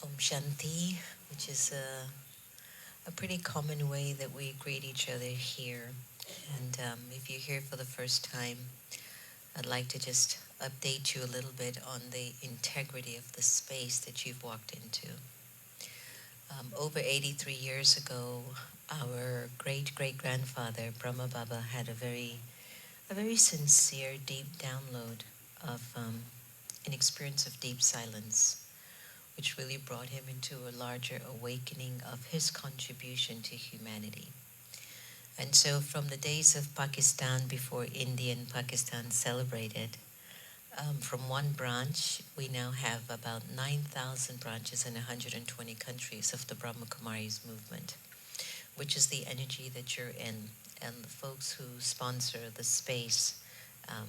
Om Shanti, which is a pretty common way that we greet each other here. And if you're here for the first time, I'd like to just update you a little bit on the integrity of the space that you've walked into. Over 83 years ago, our great-great-grandfather, Brahma Baba, had a very sincere, deep download of an experience of deep silence, which really brought him into a larger awakening of his contribution to humanity. And so from the days of Pakistan, before India and Pakistan celebrated, from one branch, we now have about 9,000 branches in 120 countries of the Brahma Kumaris movement, which is the energy that you're in, and the folks who sponsor the space um,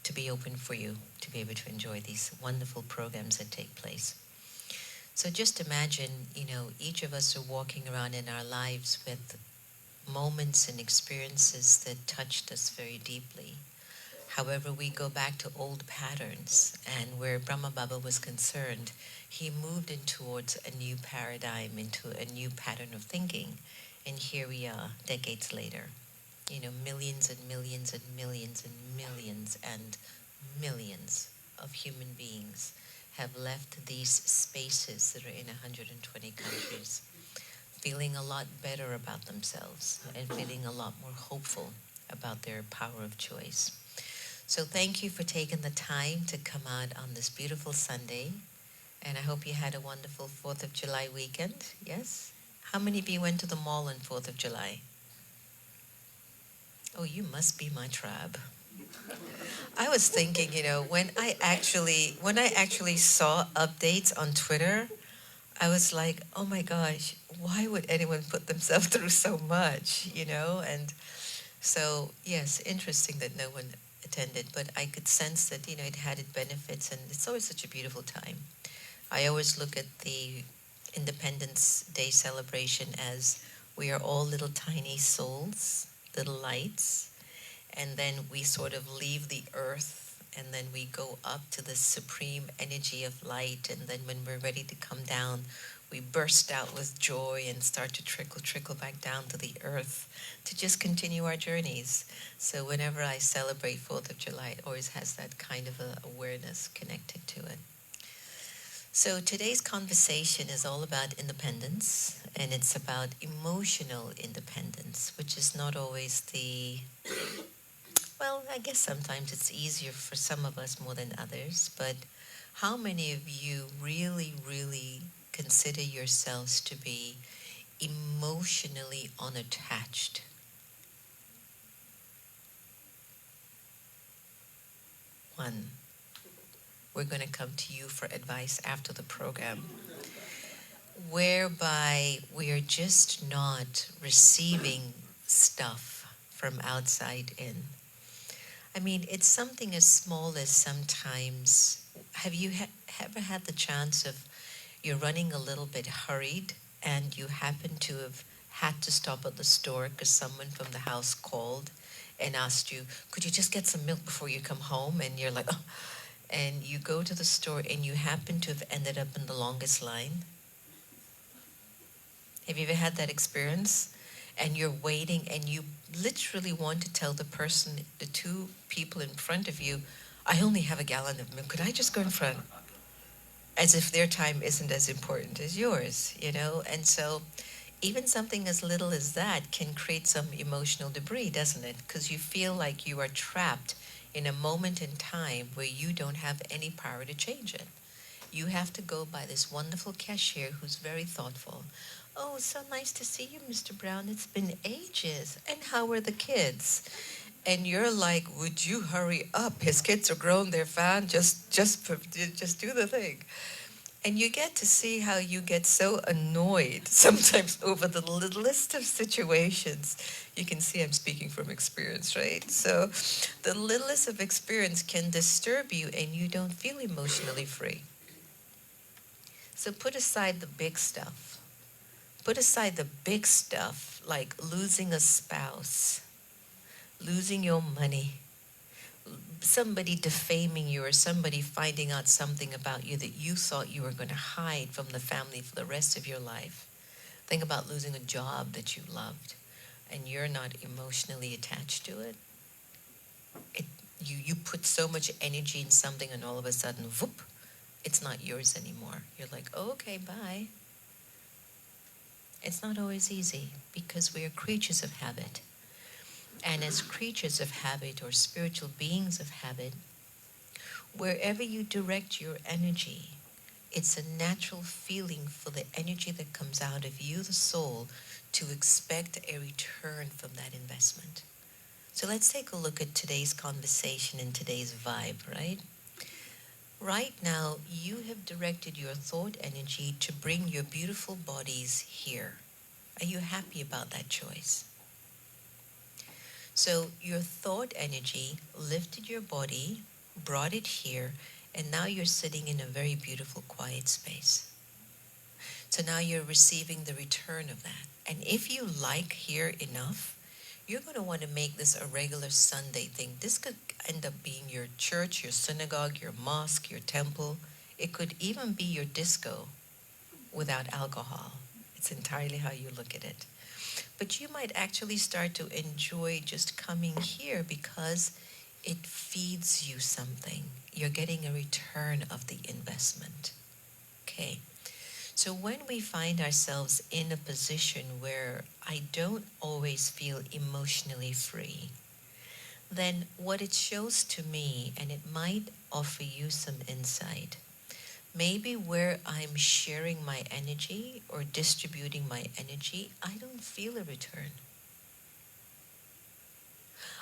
to be open for you to be able to enjoy these wonderful programs that take place. So just imagine, each of us are walking around in our lives with moments and experiences that touched us very deeply. However, we go back to old patterns, and where Brahma Baba was concerned, he moved in towards a new paradigm, into a new pattern of thinking. And here we are, decades later. Millions and millions and millions and millions and millions of human beings have left these spaces that are in 120 countries, feeling a lot better about themselves and feeling a lot more hopeful about their power of choice. So thank you for taking the time to come out on this beautiful Sunday. And I hope you had a wonderful 4th of July weekend. Yes? How many of you went to the mall on 4th of July? Oh, you must be my tribe. I was thinking, when I actually saw updates on Twitter, I was like, oh my gosh, why would anyone put themselves through so much? And so, yes, interesting that no one attended, but I could sense that, it had its benefits, and it's always such a beautiful time. I always look at the Independence Day celebration as we are all little tiny souls, little lights, and then we sort of leave the earth, and then we go up to the supreme energy of light, and then when we're ready to come down, we burst out with joy and start to trickle back down to the earth to just continue our journeys. So whenever I celebrate 4th of July, it always has that kind of a awareness connected to it. So today's conversation is all about independence, and it's about emotional independence, which is not always well, I guess sometimes it's easier for some of us more than others, but how many of you really, really consider yourselves to be emotionally unattached? One. We're going to come to you for advice after the program, whereby we are just not receiving stuff from outside in. I mean, it's something as small as sometimes, have you ever had the chance of you're running a little bit hurried and you happen to have had to stop at the store because someone from the house called and asked you, could you just get some milk before you come home? And you're like, oh, and you go to the store and you happen to have ended up in the longest line. Have you ever had that experience? And you're waiting and you literally want to tell the person, the two people in front of you, I only have a gallon of milk. Could I just go in front? As if their time isn't as important as yours. And so even something as little as that can create some emotional debris, doesn't it? Because you feel like you are trapped in a moment in time where you don't have any power to change it. You have to go by this wonderful cashier who's very thoughtful. Oh, so nice to see you, Mr. Brown. It's been ages. And how are the kids? And you're like, would you hurry up? His kids are grown, they're fine. Just do the thing. And you get to see how you get so annoyed sometimes over the littlest of situations. You can see I'm speaking from experience, right? So the littlest of experience can disturb you and you don't feel emotionally free. So put aside the big stuff. Put aside the big stuff like losing a spouse, losing your money, somebody defaming you or somebody finding out something about you that you thought you were going to hide from the family for the rest of your life. Think about losing a job that you loved and you're not emotionally attached to it. You put so much energy in something and all of a sudden, whoop, it's not yours anymore. You're like, oh, okay, bye. It's not always easy because we are creatures of habit. And as creatures of habit or spiritual beings of habit, wherever you direct your energy, it's a natural feeling for the energy that comes out of you, the soul, to expect a return from that investment. So let's take a look at today's conversation and today's vibe, right? Right now, you have directed your thought energy to bring your beautiful bodies here. Are you happy about that choice? So your thought energy lifted your body, brought it here, and now you're sitting in a very beautiful, quiet space. So now you're receiving the return of that. And if you like here enough, you're going to want to make this a regular Sunday thing. This could end up being your church, your synagogue, your mosque, your temple. It could even be your disco without alcohol. It's entirely how you look at it. But you might actually start to enjoy just coming here because it feeds you something. You're getting a return of the investment. Okay. So when we find ourselves in a position where I don't always feel emotionally free, then what it shows to me, and it might offer you some insight, maybe where I'm sharing my energy or distributing my energy, I don't feel a return.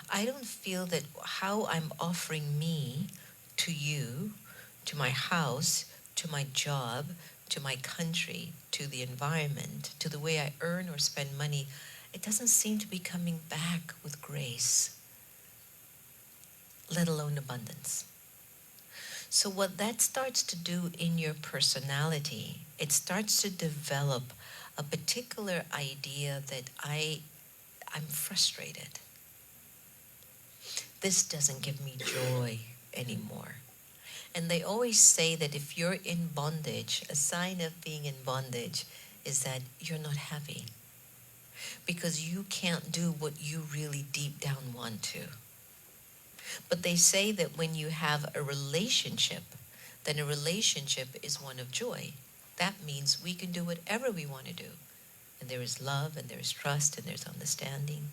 I don't feel that how I'm offering me to you, to my house, to my job, to my country, to the environment, to the way I earn or spend money, it doesn't seem to be coming back with grace, let alone abundance. So what that starts to do in your personality, it starts to develop a particular idea that I'm frustrated. This doesn't give me joy anymore. And they always say that if you're in bondage, a sign of being in bondage is that you're not happy because you can't do what you really deep down want to. But they say that when you have a relationship, then a relationship is one of joy. That means we can do whatever we want to do. And there is love, and there is trust, and there's understanding.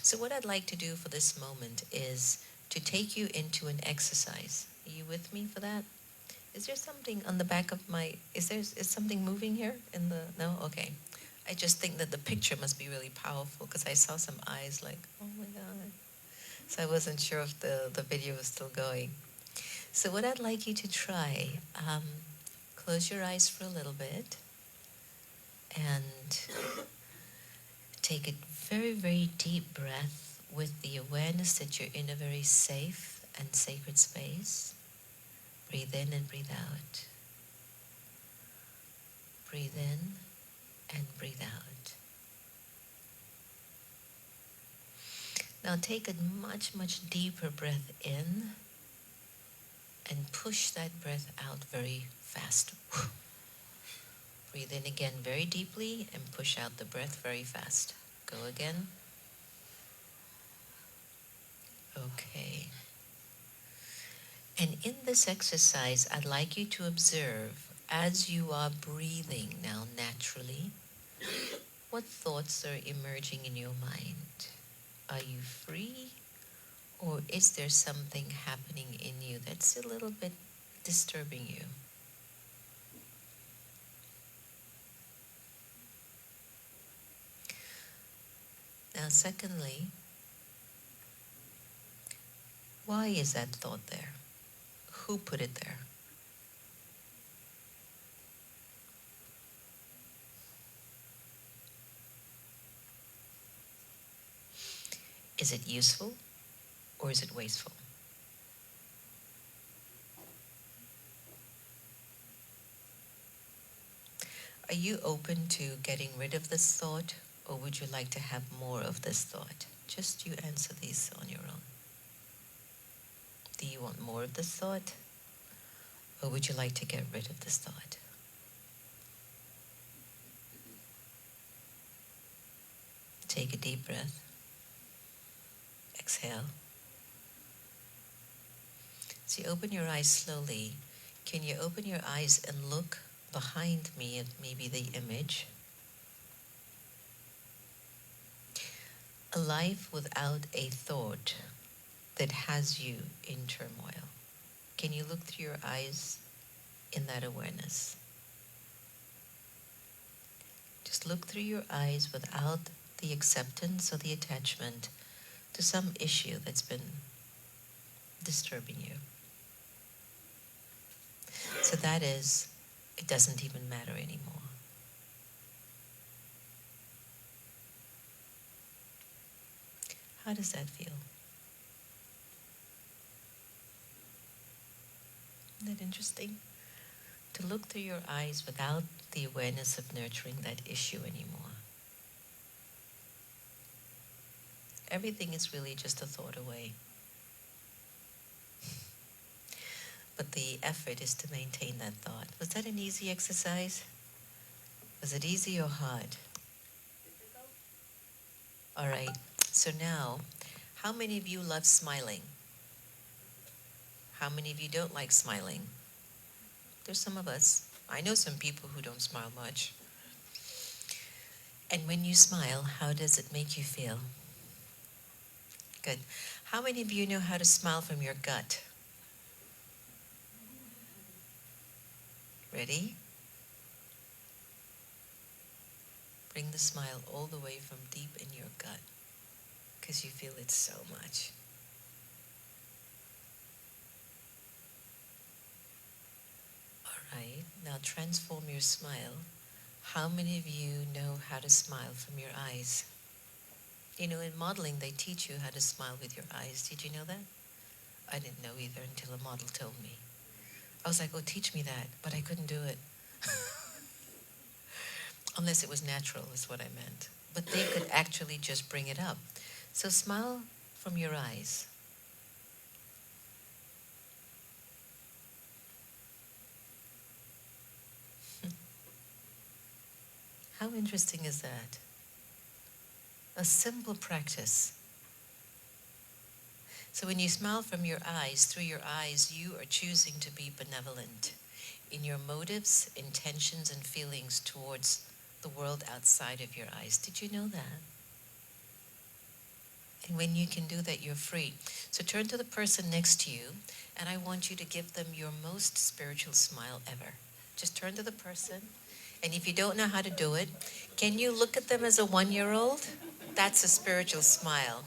So what I'd like to do for this moment is to take you into an exercise. Are you with me for that? Is there something on the back of is something moving here in the, no? Okay. I just think that the picture must be really powerful because I saw some eyes like, oh my God. So I wasn't sure if the video was still going. So what I'd like you to try, close your eyes for a little bit and take a very, very deep breath with the awareness that you're in a very safe and sacred space. Breathe in and breathe out. Breathe in and breathe out. Now take a much, much deeper breath in and push that breath out very fast. Breathe in again very deeply and push out the breath very fast. Go again. Okay. And in this exercise, I'd like you to observe as you are breathing now naturally, what thoughts are emerging in your mind? Are you free? Or is there something happening in you that's a little bit disturbing you? Now, secondly, why is that thought there? Who put it there? Is it useful or is it wasteful? Are you open to getting rid of this thought, or would you like to have more of this thought? Just you answer these on your own. Do you want more of this thought? Or would you like to get rid of this thought? Take a deep breath. Exhale. So you open your eyes slowly. Can you open your eyes and look behind me at maybe the image? A life without a thought that has you in turmoil. Can you look through your eyes in that awareness? Just look through your eyes without the acceptance or the attachment to some issue that's been disturbing you. So that is, it doesn't even matter anymore. How does that feel? Isn't that interesting? To look through your eyes without the awareness of nurturing that issue anymore. Everything is really just a thought away. But the effort is to maintain that thought. Was that an easy exercise? Was it easy or hard? All right, so now, how many of you love smiling? How many of you don't like smiling? There's some of us. I know some people who don't smile much. And when you smile, how does it make you feel? Good. How many of you know how to smile from your gut? Ready? Bring the smile all the way from deep in your gut, because you feel it so much. All right, now transform your smile. How many of you know how to smile from your eyes? You know, in modeling, they teach you how to smile with your eyes. Did you know that? I didn't know either until a model told me. I was like, oh, teach me that, but I couldn't do it. Unless it was natural, is what I meant. But they could actually just bring it up. So smile from your eyes. How interesting is that? A simple practice. So when you smile from your eyes, through your eyes, you are choosing to be benevolent in your motives, intentions, and feelings towards the world outside of your eyes. Did you know that? And when you can do that, you're free. So turn to the person next to you, and I want you to give them your most spiritual smile ever. Just turn to the person, and if you don't know how to do it, can you look at them as a 1-year-old? That's a spiritual smile.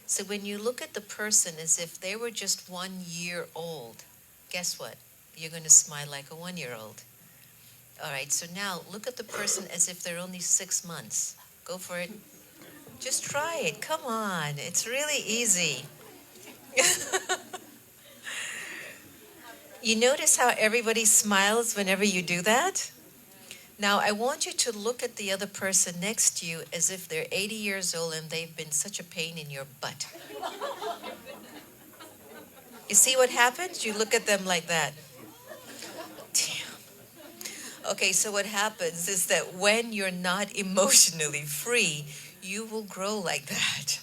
So when you look at the person as if they were just 1 year old, guess what? You're going to smile like a 1-year-old. All right, so now look at the person as if they're only 6 months. Go for it. Just try it. Come on. It's really easy. You notice how everybody smiles whenever you do that? Now, I want you to look at the other person next to you as if they're 80 years old and they've been such a pain in your butt. You see what happens? You look at them like that. Damn. Okay, so what happens is that when you're not emotionally free, you will grow like that.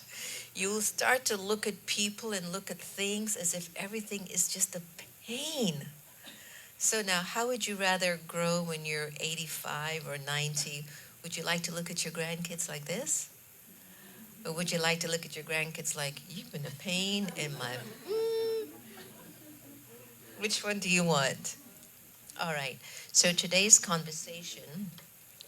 You will start to look at people and look at things as if everything is just a pain. So now, how would you rather grow when you're 85 or 90? Would you like to look at your grandkids like this? Or would you like to look at your grandkids like, you've been a pain in my... Which one do you want? All right, so today's conversation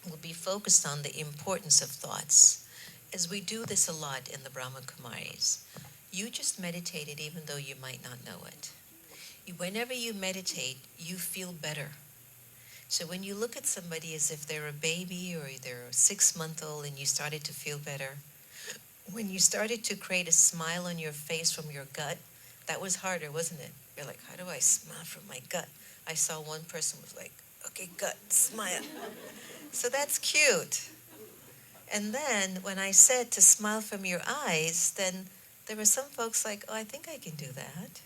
will be focused on the importance of thoughts, as we do this a lot in the Brahma Kumaris. You just meditated even though you might not know it. Whenever you meditate, you feel better. So when you look at somebody as if they're a baby or they're a 6-month-old and you started to feel better, when you started to create a smile on your face from your gut, that was harder, wasn't it? You're like, how do I smile from my gut? I saw one person was like, okay, gut, smile. So that's cute. And then when I said to smile from your eyes, then There were some folks like, oh, I think I can do that.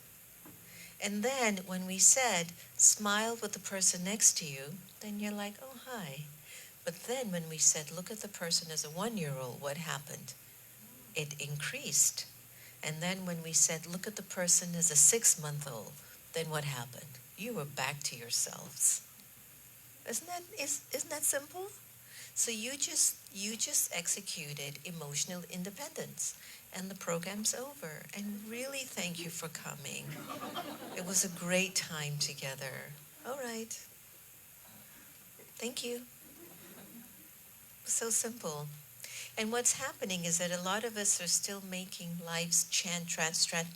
And then when we said, smile with the person next to you, then you're like, oh, hi. But then when we said, look at the person as a 1-year-old, what happened? It increased. And then when we said, look at the person as a 6-month-old, then what happened? You were back to yourselves. Isn't that simple? So you just executed emotional independence, and the program's over. And really thank you for coming. It was a great time together. All right. Thank you. So simple. And what's happening is that a lot of us are still making life's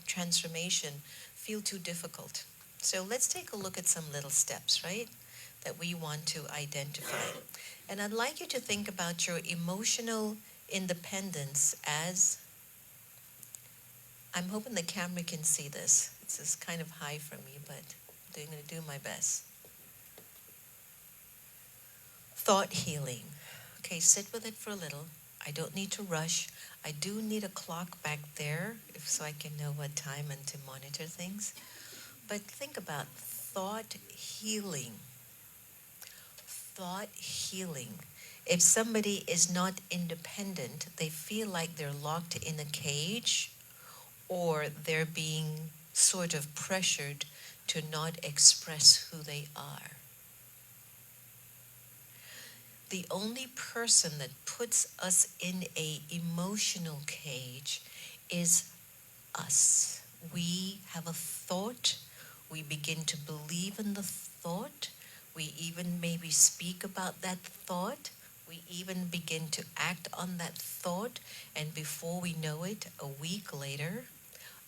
transformation feel too difficult. So let's take a look at some little steps, right, that we want to identify. And I'd like you to think about your emotional independence as, I'm hoping the camera can see this. This is kind of high for me, but I'm going to do my best. Thought healing. Okay, sit with it for a little. I don't need to rush. I do need a clock back there so I can know what time and to monitor things. But think about thought healing. Thought healing. If somebody is not independent, they feel like they're locked in a cage, or they're being sort of pressured to not express who they are. The only person that puts us in a emotional cage is us. We have a thought, we begin to believe in the thought, we even maybe speak about that thought, we even begin to act on that thought, and before we know it, a week later,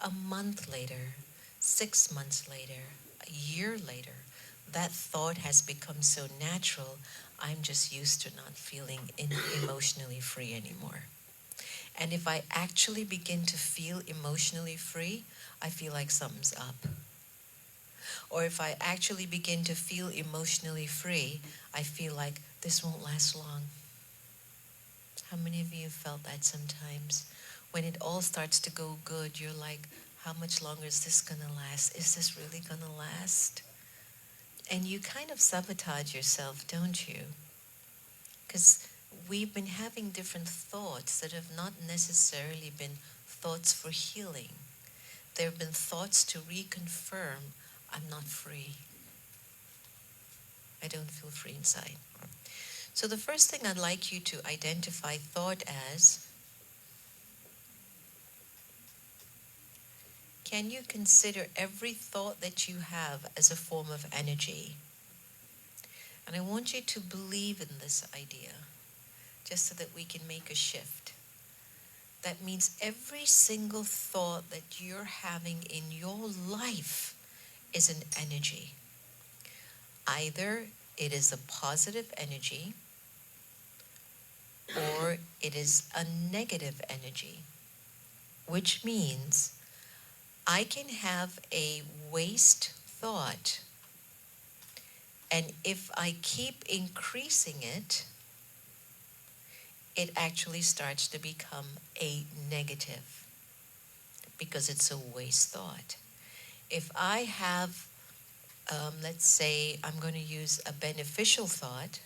a month later, 6 months later, a year later, that thought has become so natural, I'm just used to not feeling emotionally free anymore. And if I actually begin to feel emotionally free, I feel like something's up. Or if I actually begin to feel emotionally free, I feel like this won't last long. How many of you have felt that sometimes? When it all starts to go good, you're like, how much longer is this going to last? Is this really going to last? And you kind of sabotage yourself, don't you? Because we've been having different thoughts that have not necessarily been thoughts for healing. There have been thoughts to reconfirm, I'm not free. I don't feel free inside. So the first thing I'd like you to identify thought as, can you consider every thought that you have as a form of energy? And I want you to believe in this idea, just so that we can make a shift. That means every single thought that you're having in your life is an energy. Either it is a positive energy or it is a negative energy, which means I can have a waste thought, and if I keep increasing it, it actually starts to become a negative because it's a waste thought. If I have, let's say I'm going to use a beneficial thought,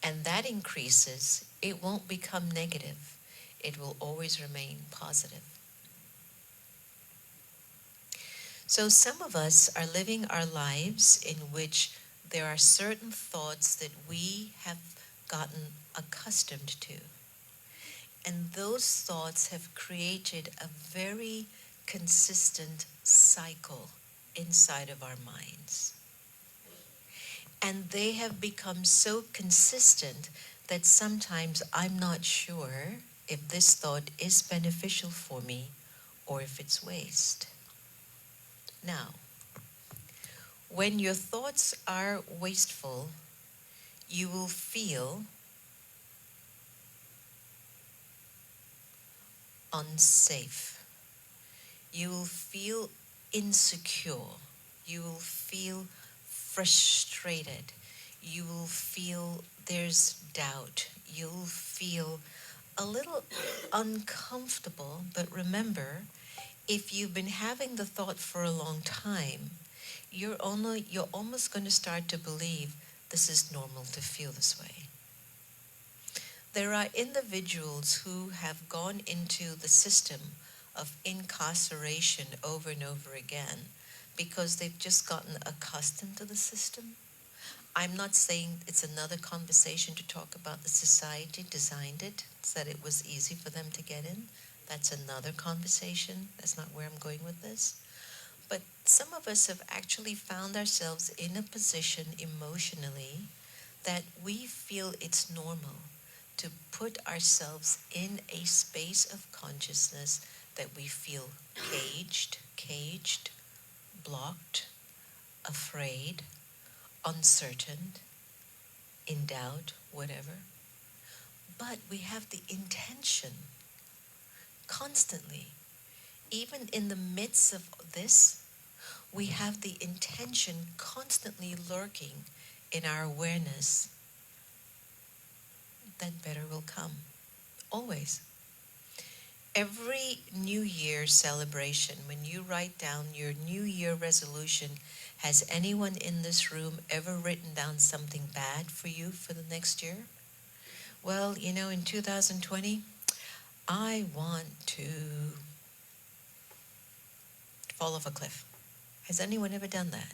and that increases, it won't become negative. It will always remain positive. So some of us are living our lives in which there are certain thoughts that we have gotten accustomed to. And those thoughts have created a very consistent cycle inside of our minds. And they have become so consistent that sometimes I'm not sure if this thought is beneficial for me or if it's waste. Now, when your thoughts are wasteful, you will feel unsafe. You will feel insecure. You will feel frustrated. You will feel there's doubt. You'll feel a little uncomfortable, but remember, if you've been having the thought for a long time, you're almost going to start to believe this is normal to feel this way. There are individuals who have gone into the system of incarceration over and over again because they've just gotten accustomed to the system. I'm not saying it's another conversation to talk about the society designed it so that it was easy for them to get in. That's another conversation. That's not where I'm going with this. But some of us have actually found ourselves in a position emotionally that we feel it's normal to put ourselves in a space of consciousness that we feel caged, blocked, afraid, uncertain, in doubt, whatever. But we have the intention constantly, even in the midst of this, we have the intention constantly lurking in our awareness that better will come. Always. Every New Year celebration, when you write down your New Year resolution, has anyone in this room ever written down something bad for you for the next year? Well, in 2020, I want to fall off a cliff. Has anyone ever done that?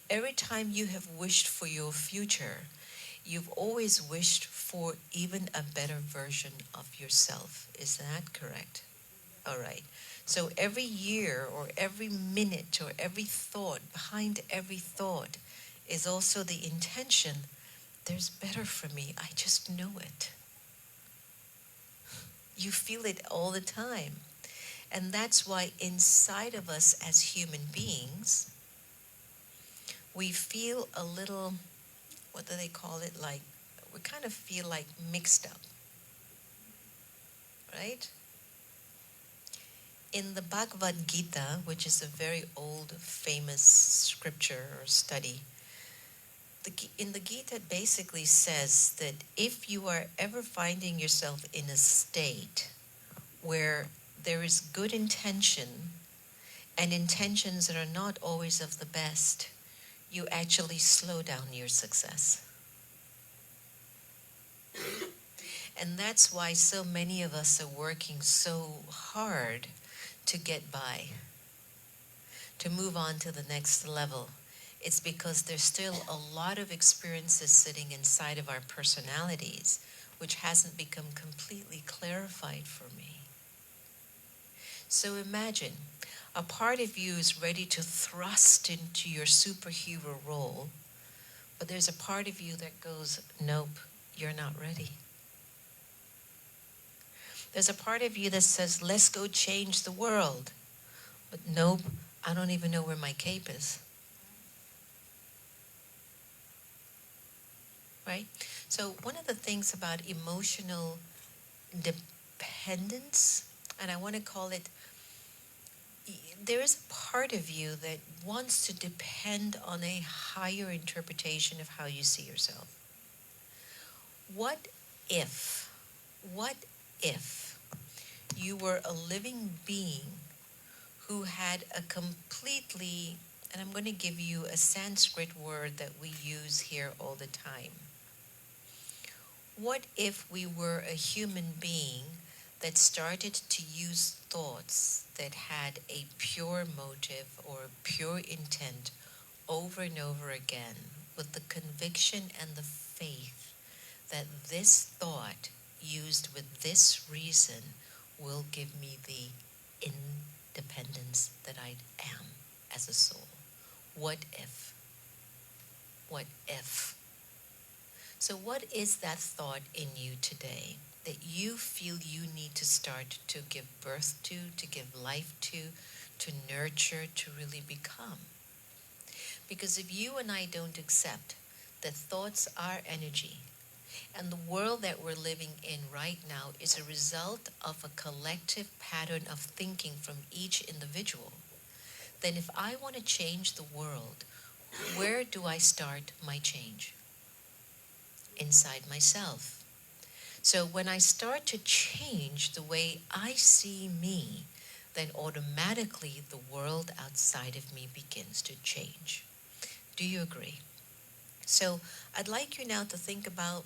Every time you have wished for your future, you've always wished for even a better version of yourself. Is that correct? All right. So every year or every minute or every thought, behind every thought is also the intention, there's better for me. I just know it. You feel it all the time. And that's why inside of us as human beings, we feel a little, what do they call it? Like, we kind of feel like mixed up, right? In the Bhagavad Gita, which is a very old, famous scripture or study, in the Gita it basically says that if you are ever finding yourself in a state where there is good intention and intentions that are not always of the best, you actually slow down your success. And that's why so many of us are working so hard to get by, to move on to the next level. It's because there's still a lot of experiences sitting inside of our personalities which hasn't become completely clarified for me. So imagine, a part of you is ready to thrust into your superhero role, but there's a part of you that goes, nope, you're not ready. There's a part of you that says, let's go change the world. But nope, I don't even know where my cape is. Right? So one of the things about emotional dependence, and I want to call it, there is a part of you that wants to depend on a higher interpretation of how you see yourself. What if you were a living being who had a completely, and I'm going to give you a Sanskrit word that we use here all the time. What if we were a human being that started to use thoughts that had a pure motive or a pure intent over and over again with the conviction and the faith that this thought used with this reason will give me the independence that I am as a soul? What if? What if? So what is that thought in you today that you feel you need to start to give birth to give life to nurture, to really become? Because if you and I don't accept that thoughts are energy, and the world that we're living in right now is a result of a collective pattern of thinking from each individual, then if I want to change the world, where do I start my change? Inside myself. So when I start to change the way I see me, then automatically the world outside of me begins to change. Do you agree? So I'd like you now to think about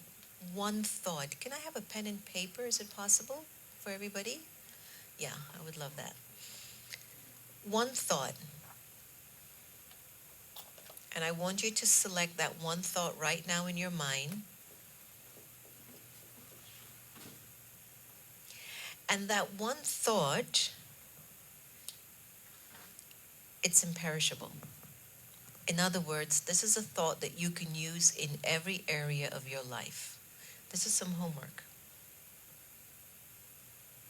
one thought. Can I have a pen and paper? Is it possible for everybody? Yeah, I would love that. One thought. And I want you to select that one thought right now in your mind. And that one thought, it's imperishable. In other words, this is a thought that you can use in every area of your life. This is some homework.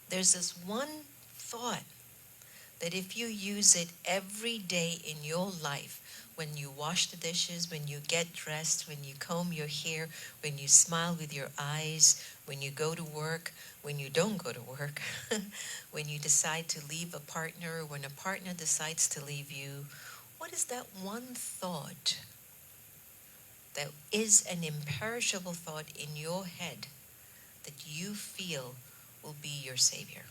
There's this one thought that if you use it every day in your life, when you wash the dishes, when you get dressed, when you comb your hair, when you smile with your eyes, when you go to work, when you don't go to work, when you decide to leave a partner, when a partner decides to leave you, what is that one thought that is an imperishable thought in your head that you feel will be your savior?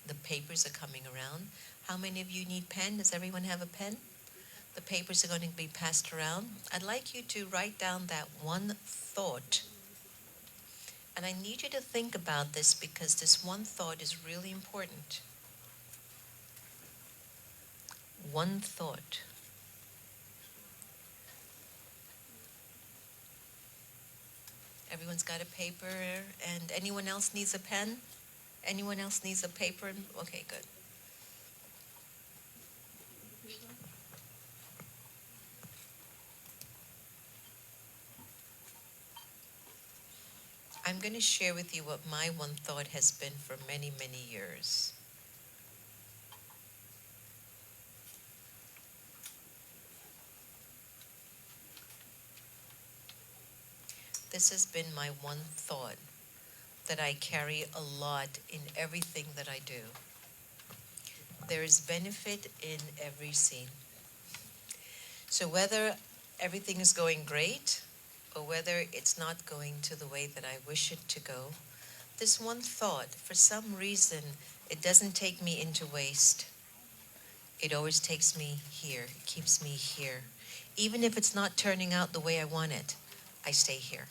The papers are coming around. How many of you need pen? Does everyone have a pen? The papers are going to be passed around. I'd like you to write down that one thought. And I need you to think about this because this one thought is really important. One thought. Everyone's got a paper, and anyone else needs a pen? Anyone else needs a paper? Okay, good. I'm going to share with you what my one thought has been for many, many years. This has been my one thought that I carry a lot in everything that I do. There is benefit in every scene. So whether everything is going great or whether it's not going to the way that I wish it to go, this one thought, for some reason, it doesn't take me into waste. It always takes me here, it keeps me here. Even if it's not turning out the way I want it, I stay here.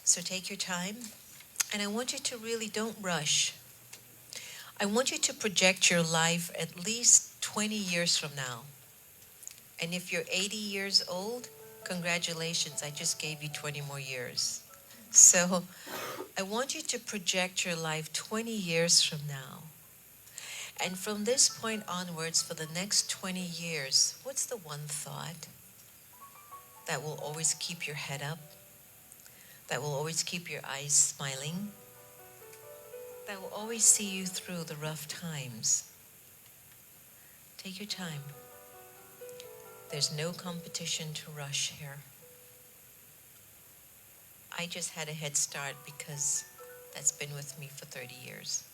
So take your time, and I want you to really don't rush. I want you to project your life at least 20 years from now. And if you're 80 years old, congratulations, I just gave you 20 more years. So I want you to project your life 20 years from now. And from this point onwards, for the next 20 years, what's the one thought that will always keep your head up, that will always keep your eyes smiling, that will always see you through the rough times? Take your time. There's no competition to rush here. I just had a head start because that's been with me for 30 years.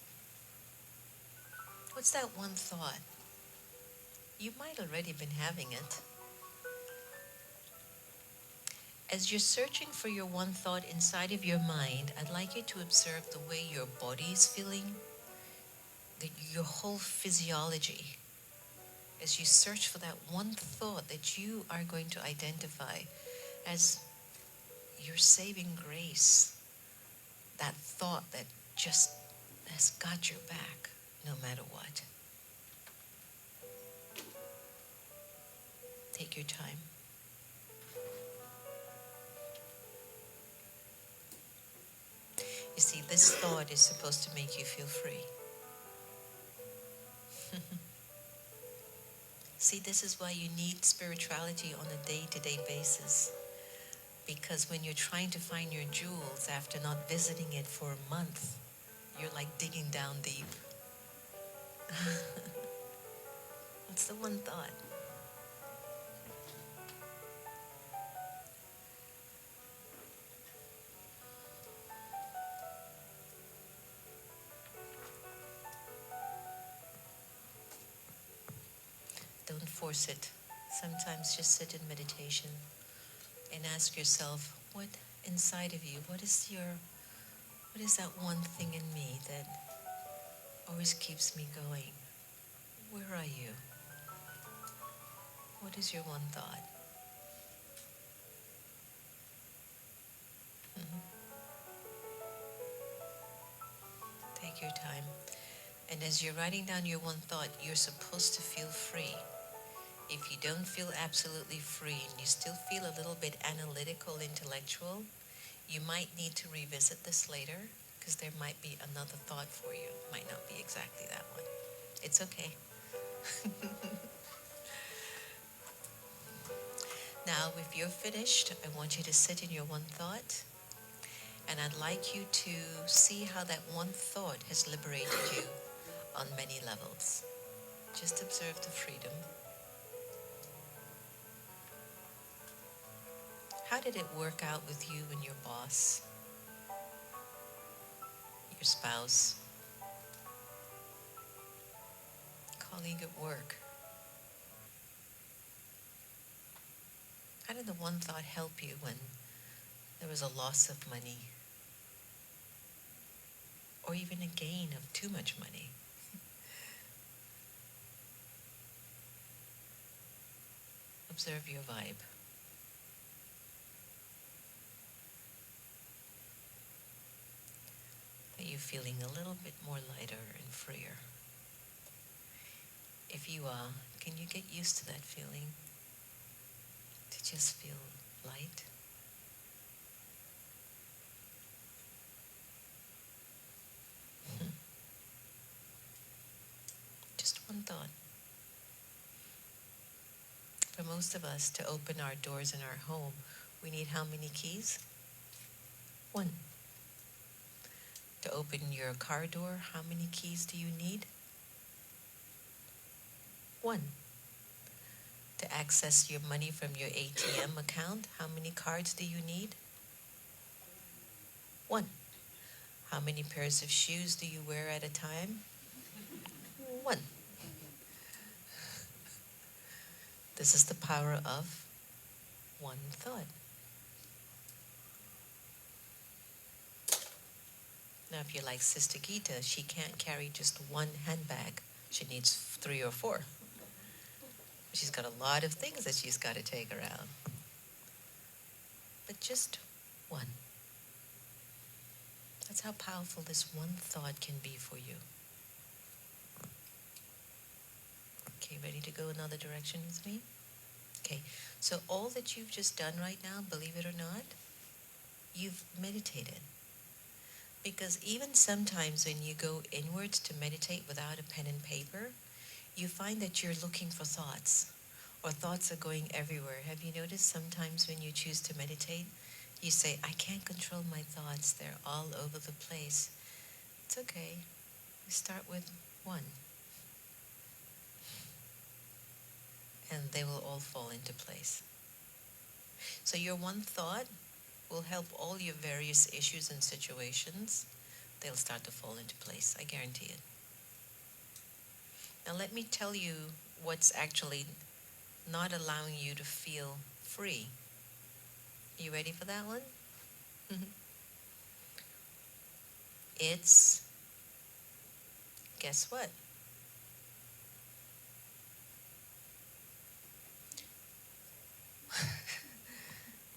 What's that one thought? You might already been having it. As you're searching for your one thought inside of your mind, I'd like you to observe the way your body is feeling, your whole physiology. As you search for that one thought that you are going to identify as your saving grace, that thought that just has got your back no matter what. Take your time. You see, this thought is supposed to make you feel free. See, this is why you need spirituality on a day-to-day basis. Because when you're trying to find your jewels after not visiting it for a month, you're like digging down deep. What's the one thought? Don't force it. Sometimes just sit in meditation and ask yourself, what inside of you, what is that one thing in me that always keeps me going? Where are you? What is your one thought? Mhm. Take your time. And as you're writing down your one thought, you're supposed to feel free. If you don't feel absolutely free and you still feel a little bit analytical, intellectual, you might need to revisit this later because there might be another thought for you. Might not be exactly that one. It's okay. Now, if you're finished, I want you to sit in your one thought, and I'd like you to see how that one thought has liberated you on many levels. Just observe the freedom. How did it work out with you and your boss, your spouse, colleague at work? How did the one thought help you when there was a loss of money or even a gain of too much money? Observe your vibe. Are you feeling a little bit more lighter and freer? If you are, can you get used to that feeling? To just feel light? Just one thought. For most of us, to open our doors in our home, we need how many keys? One. To open your car door, how many keys do you need? One. To access your money from your ATM account, how many cards do you need? One. How many pairs of shoes do you wear at a time? One. This is the power of one thought. Now, if you're like Sister Gita, she can't carry just one handbag. She needs 3 or 4. She's got a lot of things that she's got to take around. But just one. That's how powerful this one thought can be for you. Okay, ready to go another direction with me? Okay, so all that you've just done right now, believe it or not, you've meditated. Because even sometimes when you go inwards to meditate without a pen and paper, you find that you're looking for thoughts, or thoughts are going everywhere. Have you noticed sometimes when you choose to meditate, you say, I can't control my thoughts, they're all over the place. It's okay. We start with one, and they will all fall into place. So your one thought will help all your various issues and situations. They'll start to fall into place. I guarantee it. Now let me tell you what's actually not allowing you to feel free. You ready for that one? It's, guess what?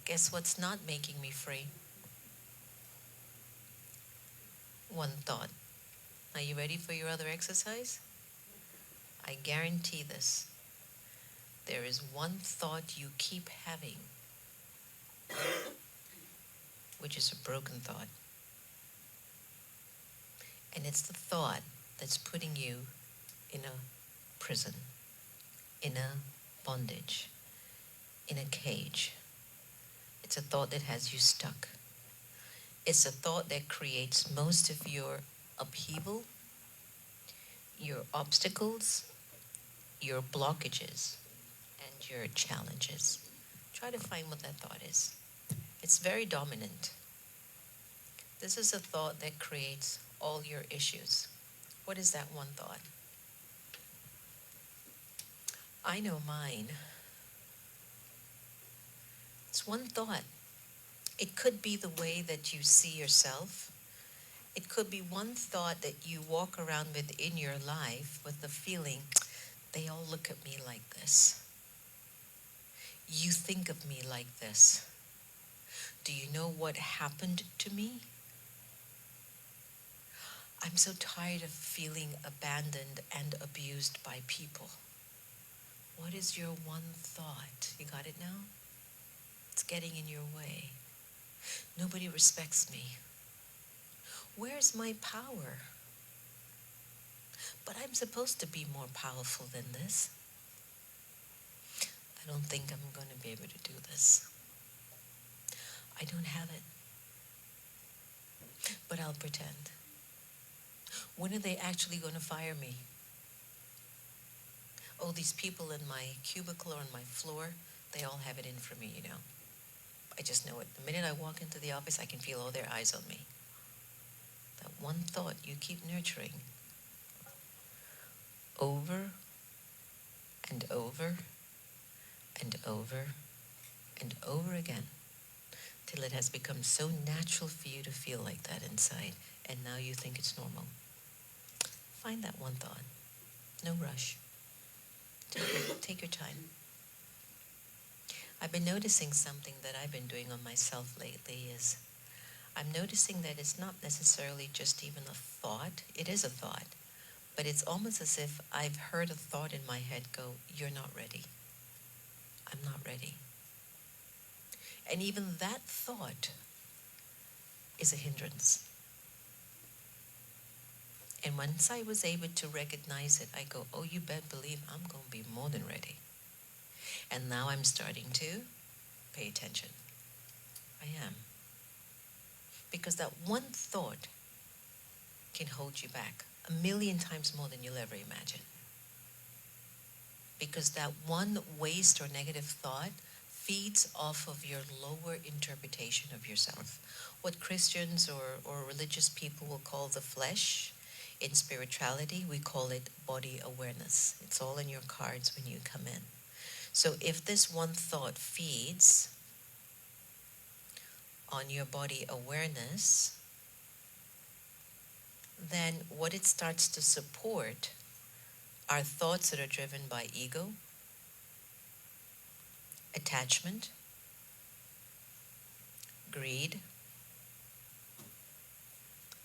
Guess what's not making me free? One thought. Are you ready for your other exercise? I guarantee this. There is one thought you keep having, which is a broken thought. And it's the thought that's putting you in a prison, in a bondage, in a cage. It's a thought that has you stuck. It's a thought that creates most of your upheaval, your obstacles, your blockages, and your challenges. Try to find what that thought is. It's very dominant. This is a thought that creates all your issues. What is that one thought? I know mine. It's one thought. It could be the way that you see yourself. It could be one thought that you walk around with in your life with the feeling, they all look at me like this. You think of me like this. Do you know what happened to me? I'm so tired of feeling abandoned and abused by people. What is your one thought? You got it now? It's getting in your way. Nobody respects me. Where's my power? But I'm supposed to be more powerful than this. I don't think I'm going to be able to do this. I don't have it. But I'll pretend. When are they actually going to fire me? Oh, these people in my cubicle or on my floor, they all have it in for me, you know. I just know it. The minute I walk into the office, I can feel all their eyes on me. That one thought you keep nurturing over and over and over and over again till it has become so natural for you to feel like that inside, and now you think it's normal. Find that one thought. No rush. Take your time. I've been noticing something that I've been doing on myself lately is I'm noticing that it's not necessarily just even a thought. It is a thought, but it's almost as if I've heard a thought in my head go, you're not ready. I'm not ready. And even that thought is a hindrance. And once I was able to recognize it, I go, oh, you better believe I'm going to be more than ready. And now I'm starting to pay attention. I am. Because that one thought can hold you back 1,000,000 times more than you'll ever imagine. Because that one waste or negative thought feeds off of your lower interpretation of yourself. What Christians or religious people will call the flesh, in spirituality, we call it body awareness. It's all in your cards when you come in. So if this one thought feeds on your body awareness, then what it starts to support are thoughts that are driven by ego, attachment, greed,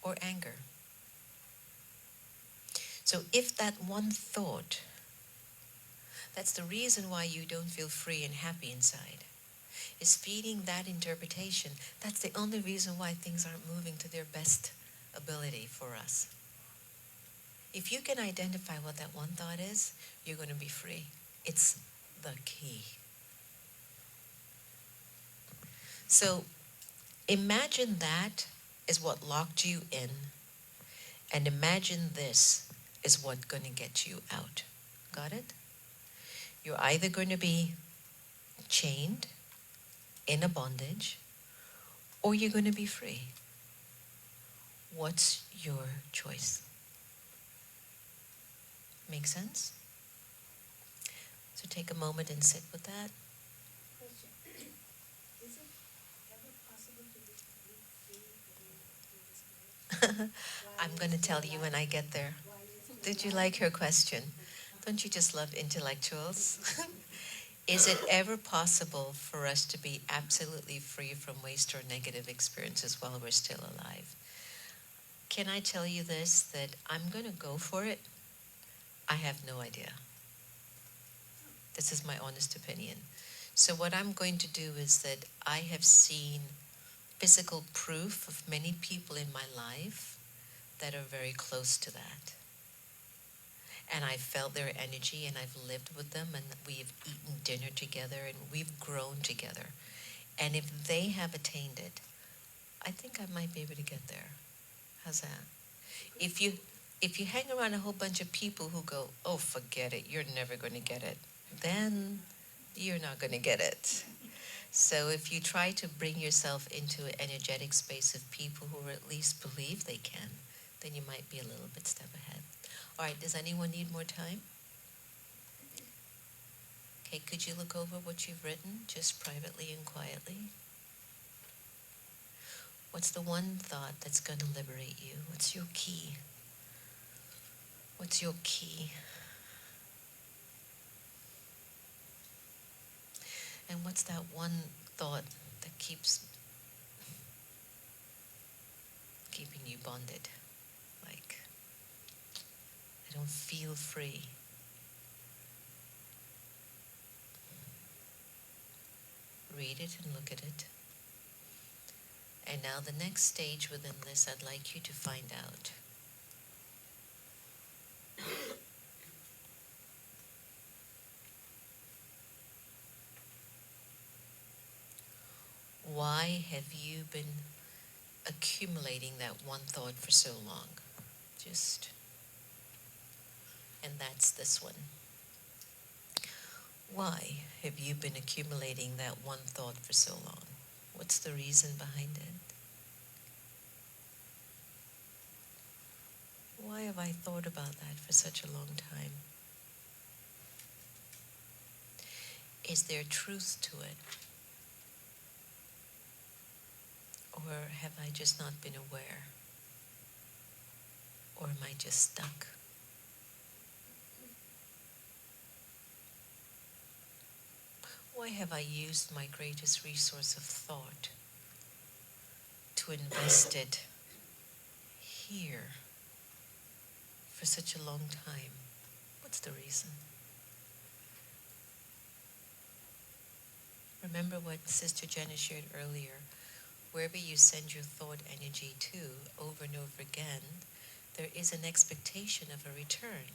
or anger. So if that one thought, that's the reason why you don't feel free and happy inside, is feeding that interpretation, that's the only reason why things aren't moving to their best ability for us. If you can identify what that one thought is, you're going to be free. It's the key. So imagine that is what locked you in, and imagine this is what's going to get you out. Got it? You're either going to be chained in a bondage, or you're going to be free. What's your choice? Make sense? So take a moment and sit with that. Question. Is it ever possible to be free within this marriage? I'm going to tell you when I get there. Did you like her question? Don't you just love intellectuals? Is it ever possible for us to be absolutely free from waste or negative experiences while we're still alive? Can I tell you this, that I'm going to go for it? I have no idea. This is my honest opinion. So what I'm going to do is that I have seen physical proof of many people in my life that are very close to that. And I've felt their energy, and I've lived with them, and we've eaten dinner together, and we've grown together. And if they have attained it, I think I might be able to get there. How's that? If you hang around a whole bunch of people who go, oh, forget it, you're never going to get it, then you're not going to get it. So if you try to bring yourself into an energetic space of people who at least believe they can, then you might be a little bit step ahead. All right, does anyone need more time? Okay, could you look over what you've written, just privately and quietly? What's the one thought that's going to liberate you? What's your key? What's your key? And what's that one thought that keeps keeping you bonded? Like, I don't feel free. Read it and look at it. And now the next stage within this, I'd like you to find out. Why have you been accumulating that one thought for so long? And that's this one. Why have you been accumulating that one thought for so long? What's the reason behind it? Why have I thought about that for such a long time? Is there truth to it? Or have I just not been aware? Or am I just stuck? Why have I used my greatest resource of thought to invest it here for such a long time? What's the reason? Remember what Sister Jenna shared earlier. Wherever you send your thought energy to over and over again, there is an expectation of a return.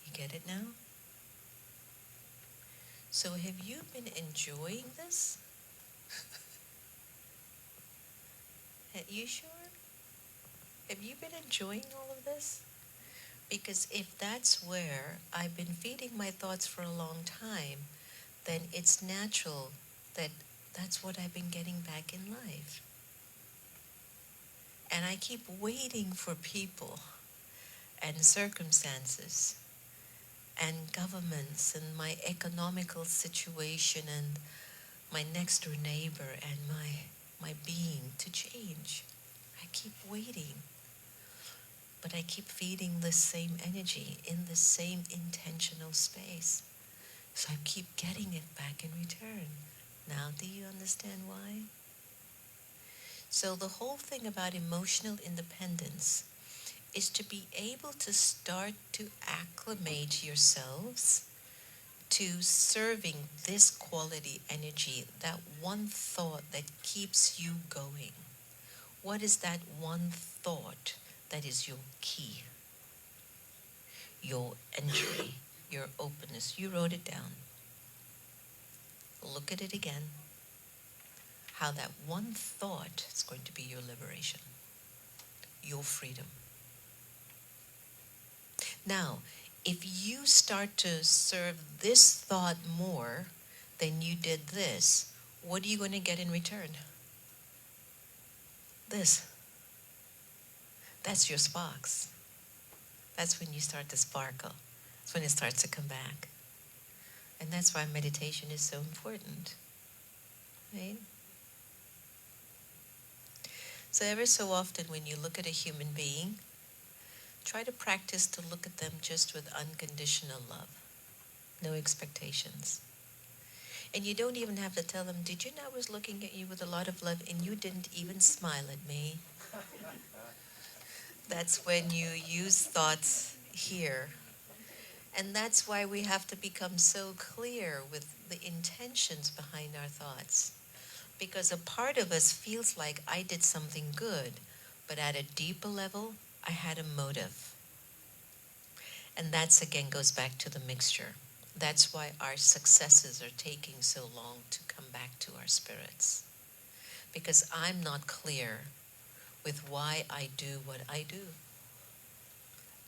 You get it now? So have you been enjoying this? Are you sure? Have you been enjoying all of this? Because if that's where I've been feeding my thoughts for a long time, then it's natural that that's what I've been getting back in life. And I keep waiting for people and circumstances and governments and my economical situation and my next door neighbor and my being to change. I keep waiting. But I keep feeding the same energy in the same intentional space. So I keep getting it back in return. Now do you understand why? So the whole thing about emotional independence is to be able to start to acclimate yourselves to serving this quality energy, that one thought that keeps you going. What is that one thought that is your key, your entry, your openness? You wrote it down. Look at it again. How that one thought is going to be your liberation, your freedom. Now, if you start to serve this thought more than you did this, what are you going to get in return? This. That's your sparks. That's when you start to sparkle. That's when it starts to come back. And that's why meditation is so important. Right? So ever so often when you look at a human being, try to practice to look at them just with unconditional love. No expectations. And you don't even have to tell them, did you know I was looking at you with a lot of love and you didn't even smile at me? That's when you use thoughts here. And that's why we have to become so clear with the intentions behind our thoughts. Because a part of us feels like I did something good, but at a deeper level, I had a motive. And that's again goes back to the mixture. That's why our successes are taking so long to come back to our spirits. Because I'm not clear with why I do what I do.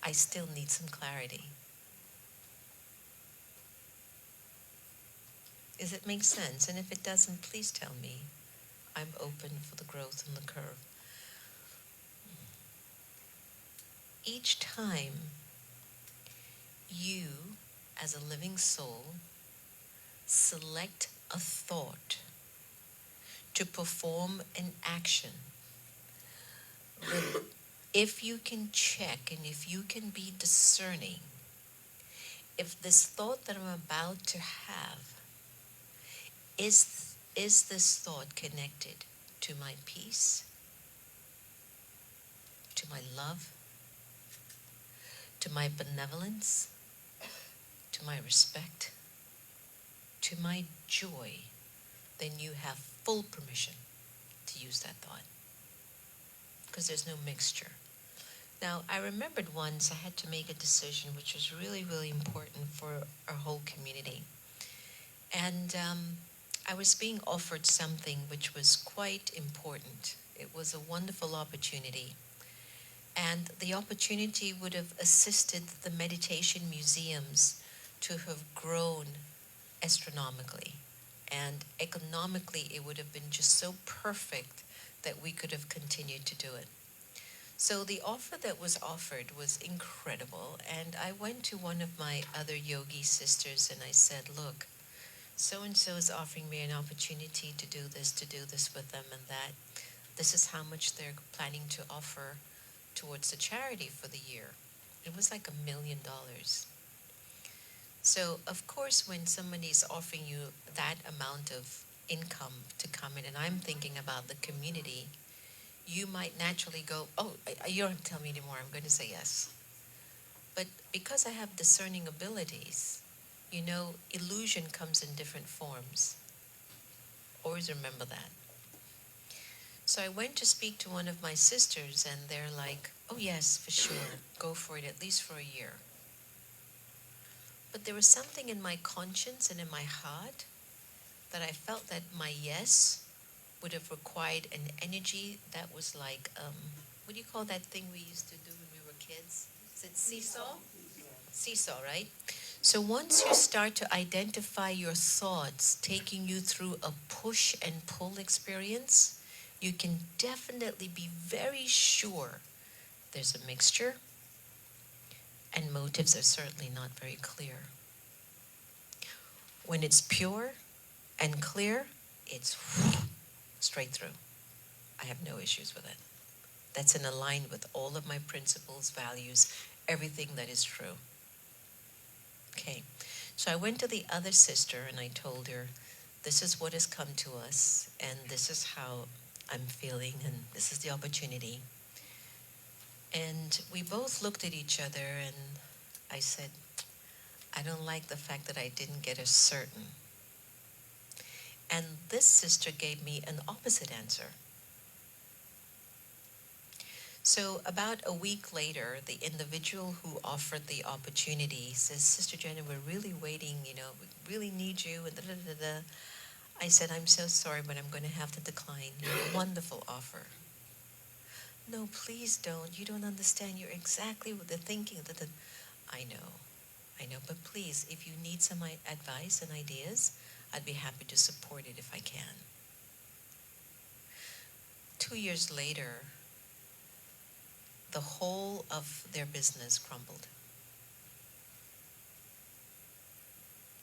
I still need some clarity. Does it make sense? And if it doesn't, please tell me. I'm open for the growth and the curve. Each time you, as a living soul, select a thought to perform an action, if you can check and if you can be discerning, if this thought that I'm about to have is this thought connected to my peace, to my love, to my benevolence, to my respect, to my joy, then you have full permission to use that thought because there's no mixture. Now, I remembered once I had to make a decision which was really, really important for our whole community. And I was being offered something which was quite important. It was a wonderful opportunity. And the opportunity would have assisted the meditation museums to have grown astronomically. And economically, it would have been just so perfect that we could have continued to do it. So the offer that was offered was incredible. And I went to one of my other yogi sisters and I said, look, so and so is offering me an opportunity to do this with them and that. This is how much they're planning to offer towards the charity for the year. It was like $1 million. So, of course, when somebody's offering you that amount of income to come in, and I'm thinking about the community, you might naturally go, oh, you don't have to tell me anymore, I'm going to say yes. But because I have discerning abilities, illusion comes in different forms. Always remember that. So I went to speak to one of my sisters, and they're like, oh, yes, for sure, go for it, at least for a year. But there was something in my conscience and in my heart that I felt that my yes would have required an energy that was like, what do you call that thing we used to do when we were kids? Is it seesaw? Seesaw, right? So once you start to identify your thoughts taking you through a push and pull experience, you can definitely be very sure there's a mixture and motives are certainly not very clear. When it's pure and clear, it's straight through. I have no issues with it. That's in line with all of my principles, values, everything that is true. Okay, so I went to the other sister and I told her, this is what has come to us, and this is how I'm feeling, and this is the opportunity. And we both looked at each other, and I said, I don't like the fact that I didn't get a certain. And this sister gave me an opposite answer. So about a week later, the individual who offered the opportunity says, Sister Jenna, we're really waiting, we really need you, and da-da-da-da. I said, I'm so sorry, but I'm going to have to decline your wonderful offer. No, please don't. You don't understand. You're exactly what they're thinking. I know, but please, if you need some advice and ideas, I'd be happy to support it if I can. 2 years later, the whole of their business crumbled.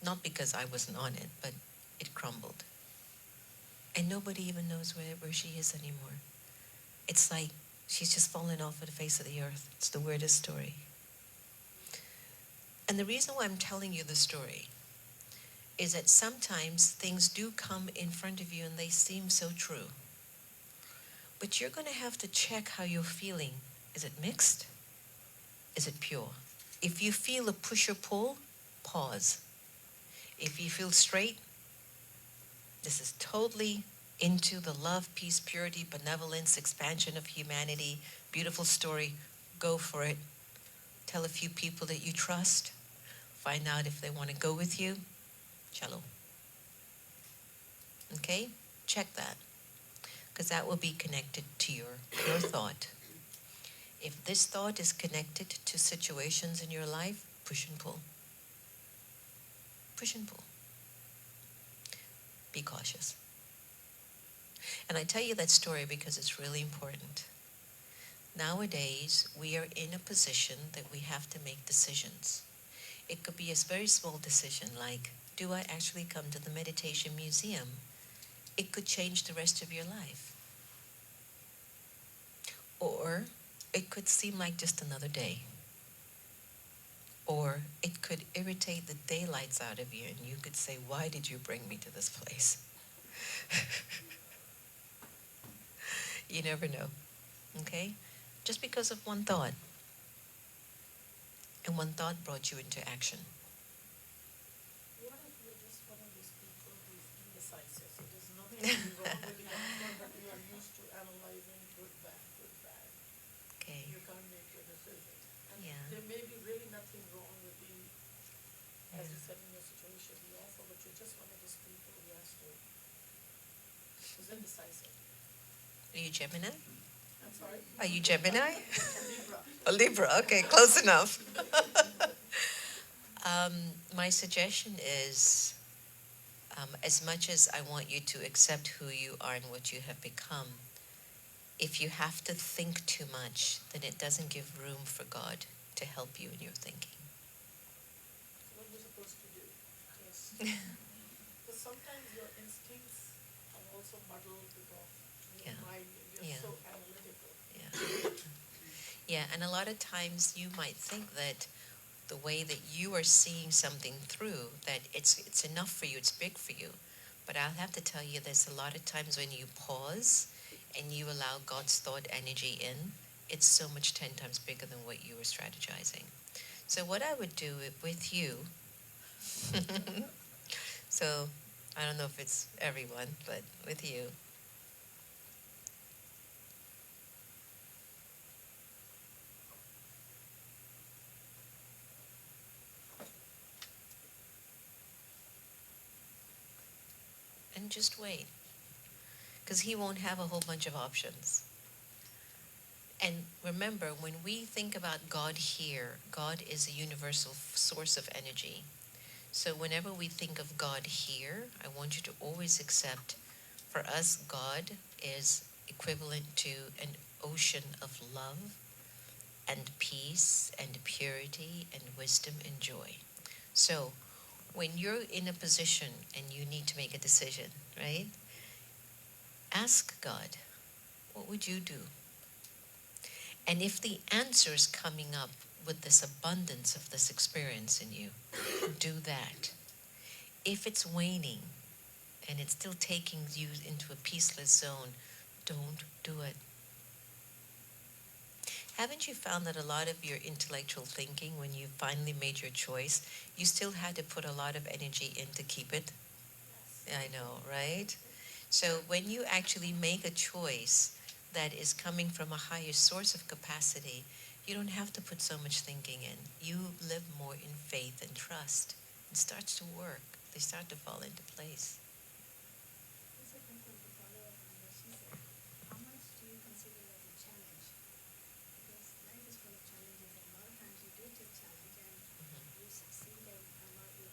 Not because I wasn't on it, but it crumbled. And nobody even knows where she is anymore. It's like she's just fallen off of the face of the earth. It's the weirdest story. And the reason why I'm telling you the story is that sometimes things do come in front of you and they seem so true. But you're going to have to check how you're feeling. Is it mixed? Is it pure? If you feel a push or pull, pause. If you feel straight, this is totally into the love, peace, purity, benevolence, expansion of humanity, beautiful story, go for it. Tell a few people that you trust. Find out if they want to go with you. Cello. Okay? Check that. Because that will be connected to your thought. If this thought is connected to situations in your life, push and pull. Push and pull. Be cautious. And I tell you that story because it's really important. Nowadays, we are in a position that we have to make decisions. It could be a very small decision like, do I actually come to the meditation museum it could change the rest of your life. Or it could seem like just another day. Or it could irritate the daylights out of you, and you could say, why did you bring me to this place? You never know, okay? Just because of one thought. And one thought brought you into action. What if you're just one of these people who's indecisive? So there's nothing wrong with the outcome, but you are used to analyzing good, bad, good, bad. Okay. You can't make your decision. And Yeah. there may be really nothing wrong with the, as you Yeah. said in your situation, the offer, but you're just one of those people who has to, who's indecisive. Are you Gemini? I'm sorry? Are you Gemini? Libra. A Libra, okay, close enough. My suggestion is, as much as I want you to accept who you are and what you have become, if you have to think too much, then it doesn't give room for God to help you in your thinking. What you're supposed to do. Yes. Because sometimes your instincts are also muddled because your Yeah. mind, you're Yeah. so analytical. Yeah. Yeah, and a lot of times you might think that the way that you are seeing something through, that it's enough for you, it's big for you. But I'll have to tell you, there's a lot of times when you pause and you allow God's thought energy in, it's so much 10 times bigger than what you were strategizing. So what I would do with you, so I don't know if it's everyone, but with you, and just wait, because he won't have a whole bunch of options. And remember, when we think about God here, God is a universal source of energy. So whenever we think of God here, I want you to always accept, for us, God is equivalent to an ocean of love and peace and purity and wisdom and joy. So when you're in a position and you need to make a decision, right? Ask God, what would you do? And if the answer is coming up with this abundance of this experience in you, do that. If it's waning and it's still taking you into a peaceless zone, don't do it. Haven't you found that a lot of your intellectual thinking, when you finally made your choice, you still had to put a lot of energy in to keep it? I know, right? So when you actually make a choice that is coming from a higher source of capacity, you don't have to put so much thinking in. You live more in faith and trust. It starts to work. They start to fall into place. It's a quick one to follow up on what she said. How much do you consider as a challenge? Because life is full of challenges, and a lot of times you do take challenge and you succeed, and a lot you,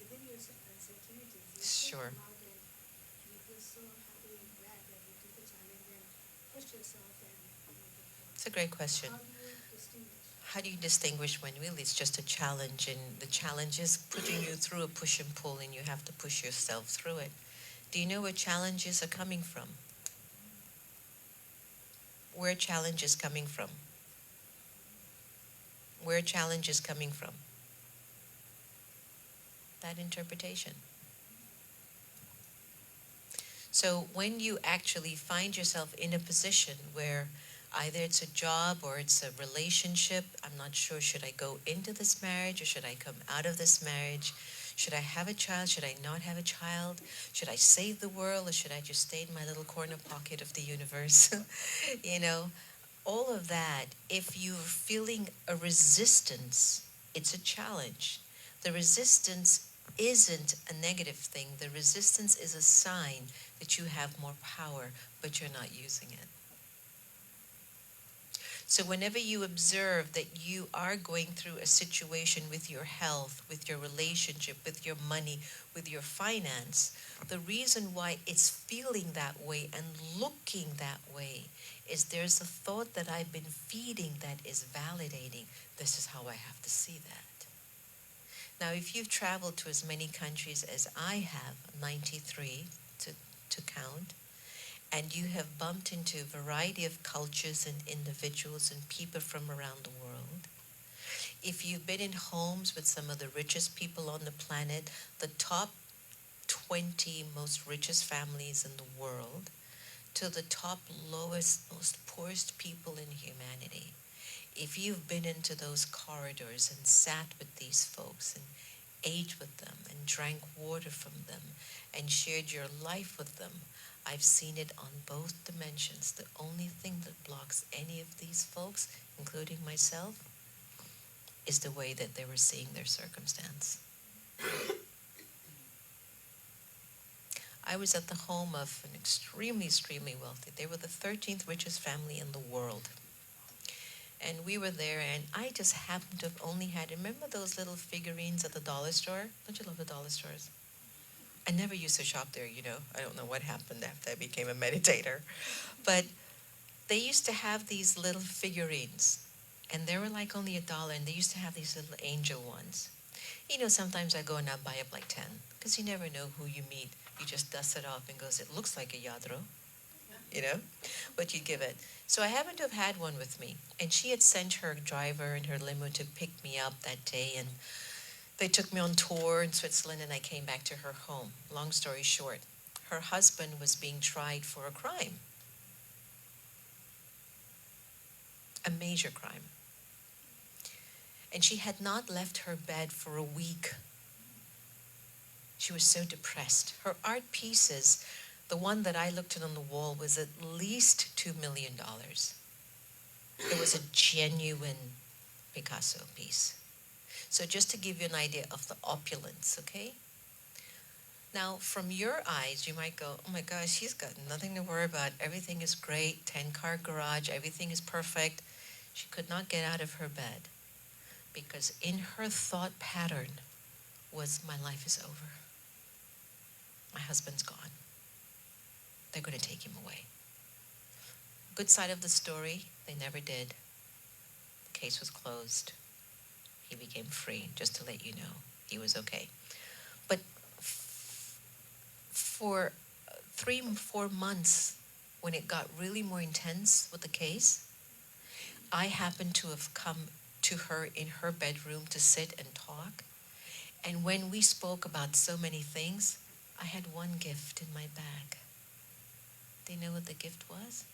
within your uncertainties, you still Sure. come out and you feel so happy and glad that you took the challenge and pushed yourself and make it It's a forward. great question. How do you distinguish? How do you distinguish when really it's just a challenge, and the challenge is putting you through a push and pull and you have to push yourself through it? Do you know where challenges are coming from? Where challenge is coming from? Where challenge is coming from? That interpretation. So when you actually find yourself in a position where either it's a job or it's a relationship, I'm not sure, should I go into this marriage or should I come out of this marriage? Should I have a child? Should I not have a child? Should I save the world or should I just stay in my little corner pocket of the universe? You know, all of that, if you're feeling a resistance, it's a challenge. The resistance isn't a negative thing. The resistance is a sign that you have more power, but you're not using it. So whenever you observe that you are going through a situation with your health, with your relationship, with your money, with your finance, the reason why it's feeling that way and looking that way is there's a thought that I've been feeding that is validating. This is how I have to see that. Now, if you've traveled to as many countries as I have, 93 to to count, and you have bumped into a variety of cultures and individuals and people from around the world. If you've been in homes with some of the richest people on the planet, the top 20 most richest families in the world, to the top lowest, most poorest people in humanity. If you've been into those corridors and sat with these folks and ate with them and drank water from them and shared your life with them, I've seen it on both dimensions. The only thing that blocks any of these folks, including myself, is the way that they were seeing their circumstance. I was at the home of an extremely, extremely wealthy. They were the 13th richest family in the world. And we were there, and I just happened to have only had, remember those little figurines at the dollar store? Don't you love the dollar stores? I never used to shop there, you know. I don't know what happened after I became a meditator. But they used to have these little figurines, and they were like only $1, and they used to have these little angel ones. You know, sometimes I go and I buy up like 10, because you never know who you meet. You just dust it off and goes, it looks like a yadro, you know, but you give it. So I happened to have had one with me, and she had sent her driver in her limo to pick me up that day, and they took me on tour in Switzerland, and I came back to her home. Long story short, her husband was being tried for a crime, a major crime. And she had not left her bed for a week. She was so depressed. Her art pieces, the one that I looked at on the wall, was at least $2 million. It was a genuine Picasso piece. So just to give you an idea of the opulence, okay? Now, from your eyes, you might go, oh my gosh, she's got nothing to worry about. Everything is great, 10-car garage, everything is perfect. She could not get out of her bed because in her thought pattern was, my life is over. My husband's gone. They're going to take him away. Good side of the story, they never did. The case was closed. He became free, just to let you know. He was okay. But for 3 or 4 months, when it got really more intense with the case, I happened to have come to her in her bedroom to sit and talk. And when we spoke about so many things, I had one gift in my bag. Do you know what the gift was?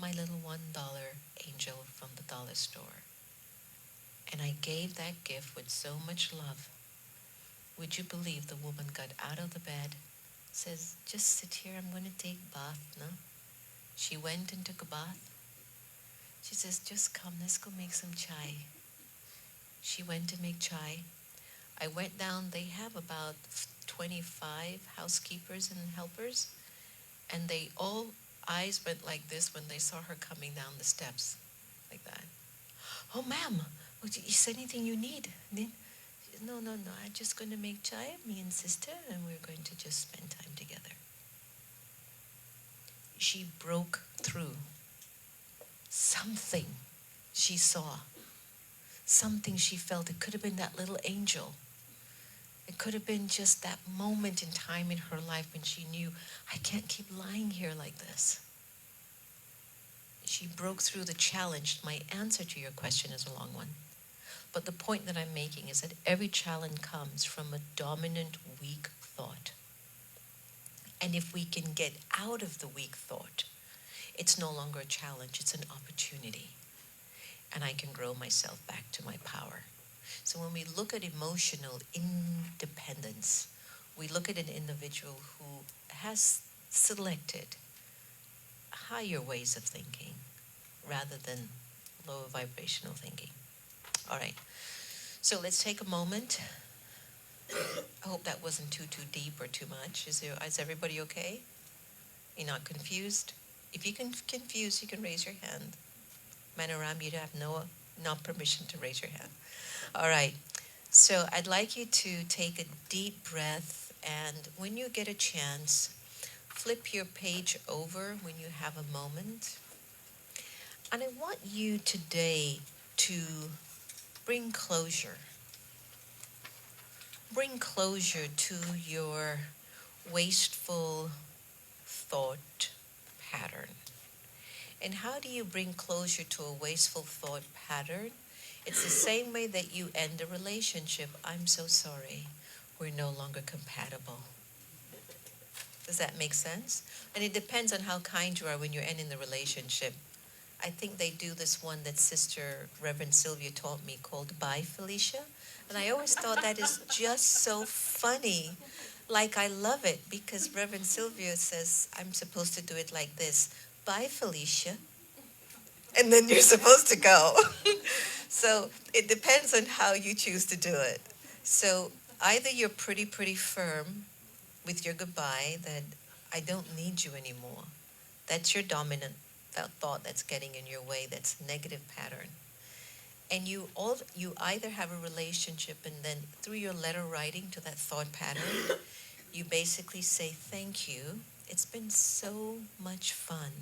My little $1 angel from the dollar store. And I gave that gift with so much love. Would you believe the woman got out of the bed, says, just sit here, I'm going to take bath, no? She went and took a bath. She says, just come, let's go make some chai. She went to make chai. I went down, they have about 25 housekeepers and helpers, and they all eyes went like this when they saw her coming down the steps, like that. Oh, ma'am, is there anything you need? No, no, no, I'm just going to make chai, me and sister, and we're going to just spend time together. She broke through. Something she saw, something she felt. It could have been that little angel. It could have been just that moment in time in her life when she knew, I can't keep lying here like this. She broke through the challenge. My answer to your question is a long one. But the point that I'm making is that every challenge comes from a dominant, weak thought. And if we can get out of the weak thought, it's no longer a challenge, it's an opportunity. And I can grow myself back to my power. So when we look at emotional independence, we look at an individual who has selected higher ways of thinking rather than lower vibrational thinking. All right, so let's take a moment. I hope that wasn't too deep or too much. Is everybody okay? You're not confused? If you can confuse, you can raise your hand. Manoram, you have not permission to raise your hand. All right. So I'd like you to take a deep breath, and when you get a chance, flip your page over when you have a moment. And I want you today to bring closure. Bring closure to your wasteful thought pattern. And how do you bring closure to a wasteful thought pattern? It's the same way that you end a relationship. I'm so sorry. We're no longer compatible. Does that make sense? And it depends on how kind you are when you're ending the relationship. I think they do this one that Sister Reverend Sylvia taught me called Bye Felicia. And I always thought that is just so funny. Like, I love it because Reverend Sylvia says, I'm supposed to do it like this: Bye Felicia. And then you're supposed to go. So it depends on how you choose to do it. So either you're pretty firm with your goodbye that I don't need you anymore. That's your dominant thought that's getting in your way, that's a negative pattern. And you either have a relationship and then through your letter writing to that thought pattern, you basically say thank you. It's been so much fun.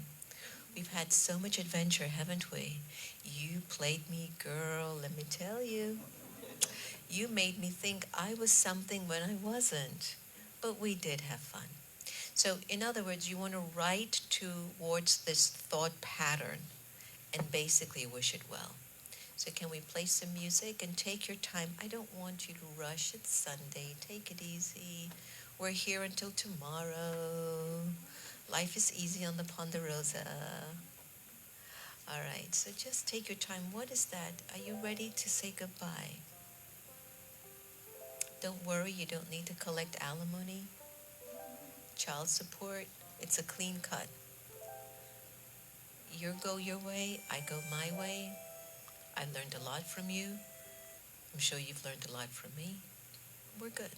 We've had so much adventure, haven't we? You played me, girl, let me tell you. You made me think I was something when I wasn't. But we did have fun. So, in other words, you want to write towards this thought pattern and basically wish it well. So, can we play some music and take your time? I don't want you to rush. It's Sunday. Take it easy. We're here until tomorrow. Life is easy on the Ponderosa. All right, so just take your time. What is that? Are you ready to say goodbye? Don't worry, you don't need to collect alimony, child support. It's a clean cut. You go your way, I go my way. I learned a lot from you. I'm sure you've learned a lot from me. We're good.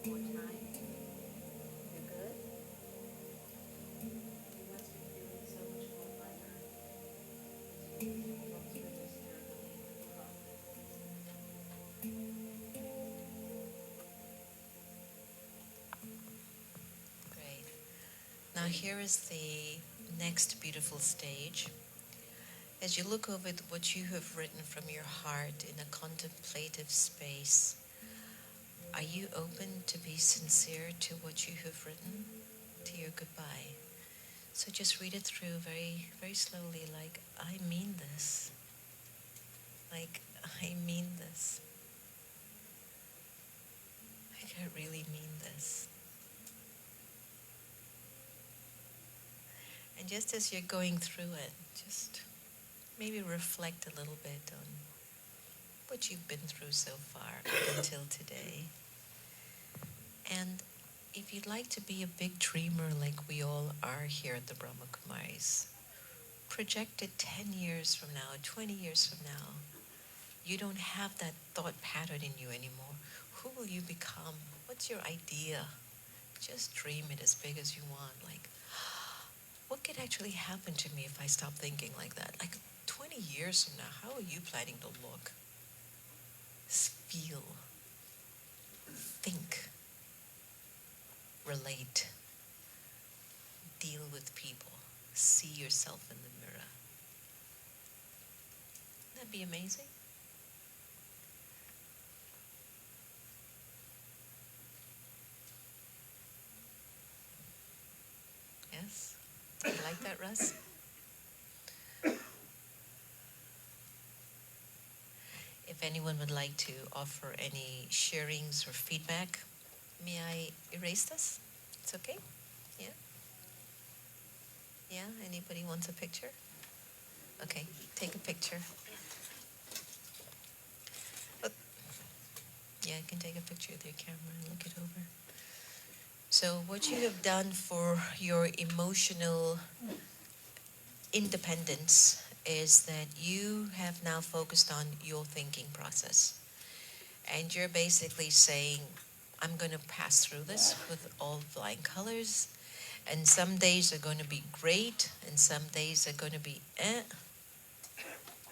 more time. You're good? You must be feeling so much more lighter as you go through this journaling process. Great. Now here is the next beautiful stage. As you look over what you have written from your heart in a contemplative space, are you open to be sincere to what you have written, to your goodbye? So just read it through very, very slowly, like, I mean this. Like, I mean this. Like, I really mean this. And just as you're going through it, just maybe reflect a little bit on what you've been through so far up until today. And if you'd like to be a big dreamer like we all are here at the Brahma Kumaris, project it 10 years from now, 20 years from now. You don't have that thought pattern in you anymore. Who will you become? What's your idea? Just dream it as big as you want. Like, what could actually happen to me if I stop thinking like that? Like 20 years from now, how are you planning to look, feel, think, relate, deal with people, see yourself in the mirror? Wouldn't that be amazing? Yes? You like that, Russ? If anyone would like to offer any sharings or feedback, may I erase this? It's okay? Yeah? Yeah? Anybody wants a picture? Okay, take a picture. Oh, yeah, I can take a picture with your camera and look it over. So what you have done for your emotional independence is that you have now focused on your thinking process. And you're basically saying, I'm going to pass through this with all flying colors. And some days are going to be great, and some days are going to be eh.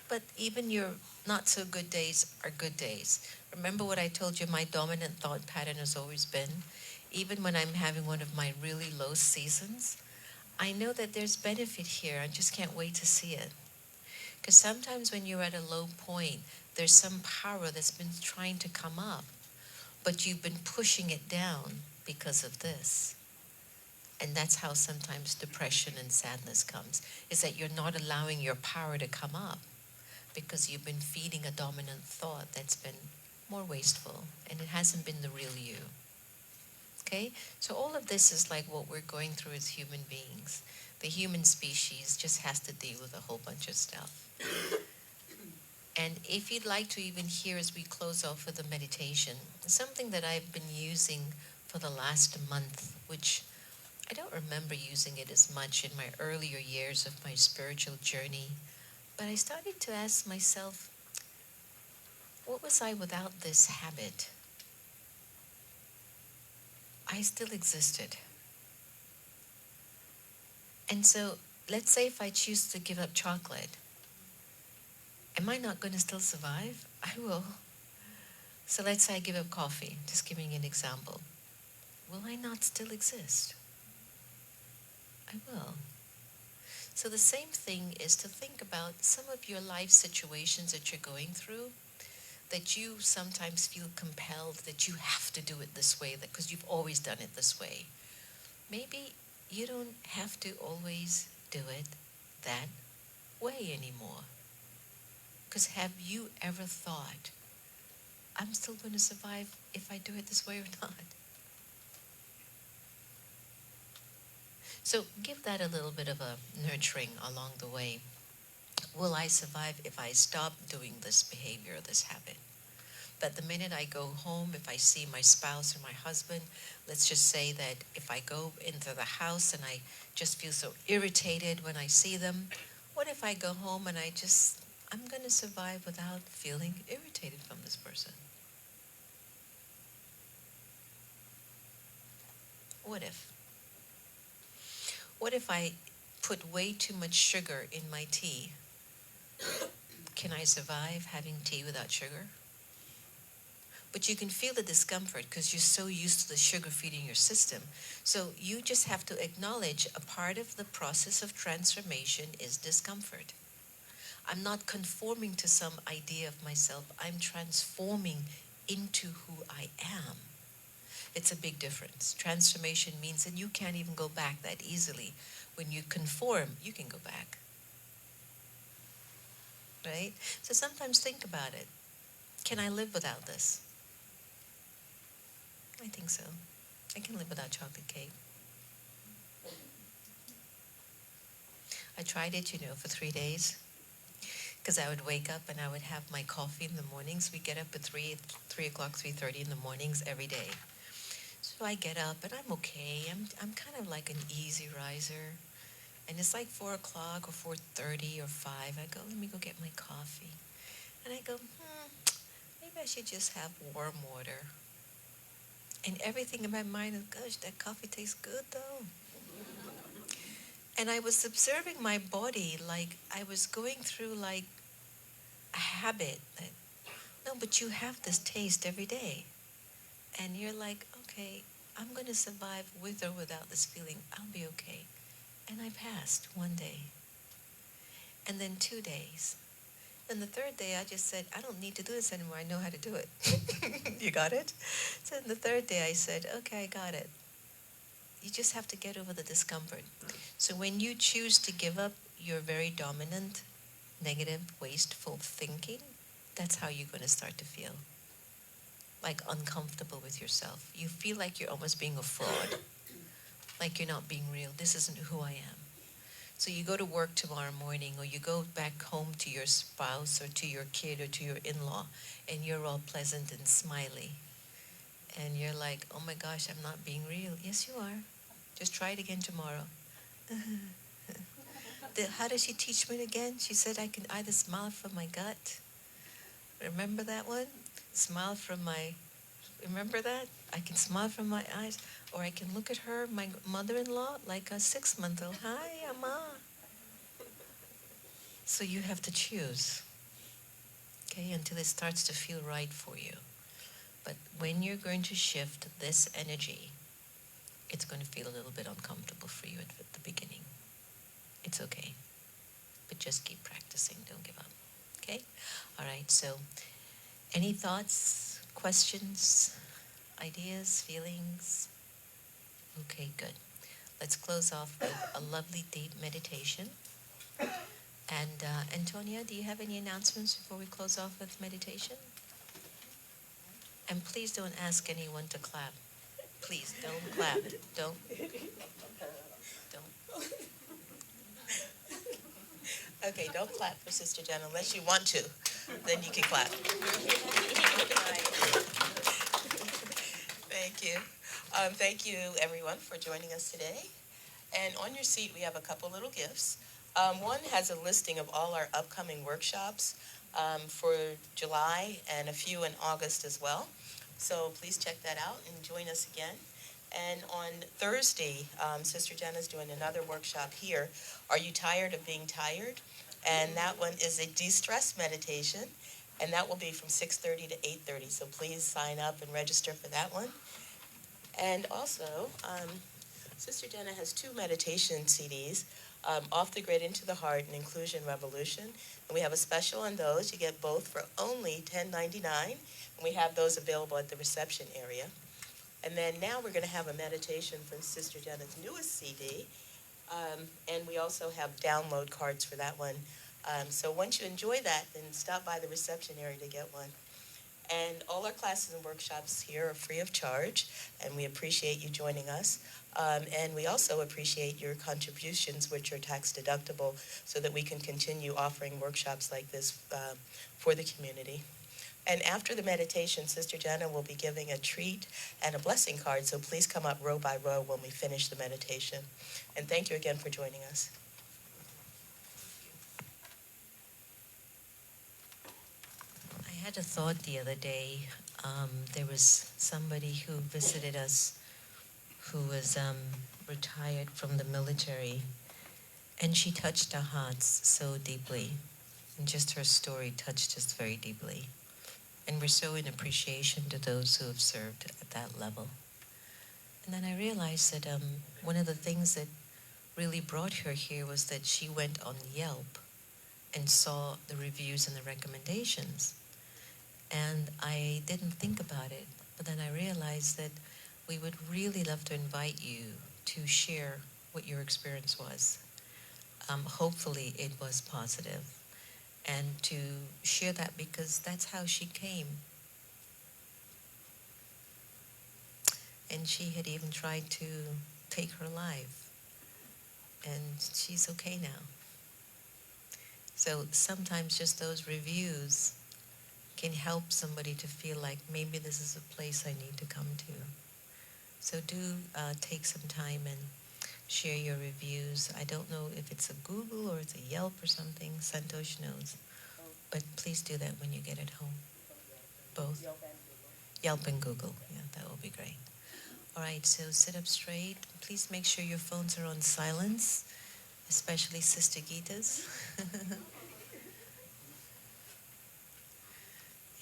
But even your not so good days are good days. Remember what I told you, my dominant thought pattern has always been, even when I'm having one of my really low seasons, I know that there's benefit here. I just can't wait to see it. Because sometimes when you're at a low point, there's some power that's been trying to come up, but you've been pushing it down because of this. And that's how sometimes depression and sadness comes, is that you're not allowing your power to come up because you've been feeding a dominant thought that's been more wasteful, and it hasn't been the real you. Okay? So all of this is like what we're going through as human beings. The human species just has to deal with a whole bunch of stuff. And if you'd like to even hear as we close off with the meditation, something that I've been using for the last month, which I don't remember using it as much in my earlier years of my spiritual journey, but I started to ask myself, what was I without this habit? I still existed. And so let's say if I choose to give up chocolate, am I not going to still survive? I will. So let's say I give up coffee, just giving an example. Will I not still exist? I will. So the same thing is to think about some of your life situations that you're going through, that you sometimes feel compelled that you have to do it this way, that because you've always done it this way. Maybe you don't have to always do it that way anymore. Because have you ever thought, I'm still going to survive if I do it this way or not? So give that a little bit of a nurturing along the way. Will I survive if I stop doing this behavior, this habit? But the minute I go home, if I see my spouse or my husband, let's just say that if I go into the house and I just feel so irritated when I see them, what if I go home and I'm going to survive without feeling irritated from this person? what if? What if I put way too much sugar in my tea? Can I survive having tea without sugar? But you can feel the discomfort because you're so used to the sugar feeding your system. So you just have to acknowledge a part of the process of transformation is discomfort. I'm not conforming to some idea of myself, I'm transforming into who I am. It's a big difference. Transformation means that you can't even go back that easily. When you conform, you can go back, right? So sometimes think about it. Can I live without this? I think so. I can live without chocolate cake. I tried it, for 3 days. Because I would wake up and I would have my coffee in the mornings. We get up at 3 o'clock, 3:30 in the mornings every day. So I get up and I'm okay. I'm kind of like an easy riser. And it's like 4 o'clock or 4:30 or 5. I go, let me go get my coffee. And I go, maybe I should just have warm water. And everything in my mind is, gosh, that coffee tastes good though. And I was observing my body like I was going through like a habit that, no, but you have this taste every day. And you're like, okay, I'm going to survive with or without this feeling. I'll be okay. And I passed one day, and then 2 days. And the third day, I just said, I don't need to do this anymore. I know how to do it. You got it? So the third day, I said, okay, I got it. You just have to get over the discomfort. So when you choose to give up your very dominant, negative, wasteful thinking, that's how you're going to start to feel. Like uncomfortable with yourself. You feel like you're almost being a fraud, like you're not being real. This isn't who I am. So you go to work tomorrow morning, or you go back home to your spouse or to your kid or to your in-law, and you're all pleasant and smiley. And you're like, oh my gosh, I'm not being real. Yes, you are. Just try it again tomorrow. How does she teach me it again? She said I can either smile from my gut. Remember that one? Smile from my Remember that? I can smile from my eyes, or I can look at her, my mother-in-law, like a 6-month-old. Hi, Amma. So you have to choose, okay, until it starts to feel right for you. But when you're going to shift this energy, it's going to feel a little bit uncomfortable for you at the beginning. It's okay, but just keep practicing. Don't give up, okay? All right, so any thoughts, questions, ideas, feelings? Okay, good. Let's close off with a lovely deep meditation. And Antonia, do you have any announcements before we close off with meditation? And please don't ask anyone to clap. Please don't clap. Don't. Okay, don't clap for Sister Jenna unless you want to. Then you can clap. Thank you. Thank you, everyone, for joining us today. And on your seat, we have a couple little gifts. One has a listing of all our upcoming workshops for July and a few in August as well. So please check that out and join us again. And on Thursday, Sister Jenna's doing another workshop here. Are you tired of being tired? And that one is a de-stress meditation. And that will be from 6:30 to 8:30. So please sign up and register for that one. And also, Sister Jenna has two meditation CDs, Off the Grid Into the Heart and Inclusion Revolution. And we have a special on those. You get both for only $10.99. And we have those available at the reception area. And then now we're going to have a meditation from Sister Jenna's newest CD. And we also have download cards for that one. So once you enjoy that, then stop by the reception area to get one. And all our classes and workshops here are free of charge, and we appreciate you joining us. And we also appreciate your contributions, which are tax deductible, so that we can continue offering workshops like this for the community. And after the meditation, Sister Jenna will be giving a treat and a blessing card, so please come up row by row when we finish the meditation. And thank you again for joining us. I had a thought the other day. There was somebody who visited us who was retired from the military, and she touched our hearts so deeply. And just her story touched us very deeply. And we're so in appreciation to those who have served at that level. And then I realized that one of the things that really brought her here was that she went on Yelp and saw the reviews and the recommendations. And I didn't think about it, but then I realized that we would really love to invite you to share what your experience was. Hopefully it was positive, and to share that because that's how she came. And she had even tried to take her life, and she's okay now. So sometimes just those reviews can help somebody to feel like maybe this is a place I need to come to. So do take some time and share your reviews. I don't know if it's a Google or it's a Yelp or something. Santosh knows. But please do that when you get it home. Both? Yelp and Google. Yeah, that will be great. All right, so sit up straight. Please make sure your phones are on silence, especially Sister Gita's.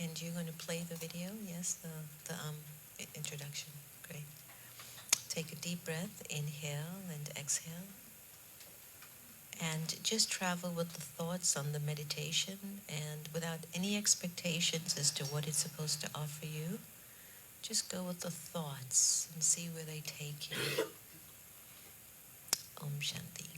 And you're going to play the video? Yes, the introduction. Great. Take a deep breath, inhale and exhale. And just travel with the thoughts on the meditation and without any expectations as to what it's supposed to offer you. Just go with the thoughts and see where they take you. Om Shanti.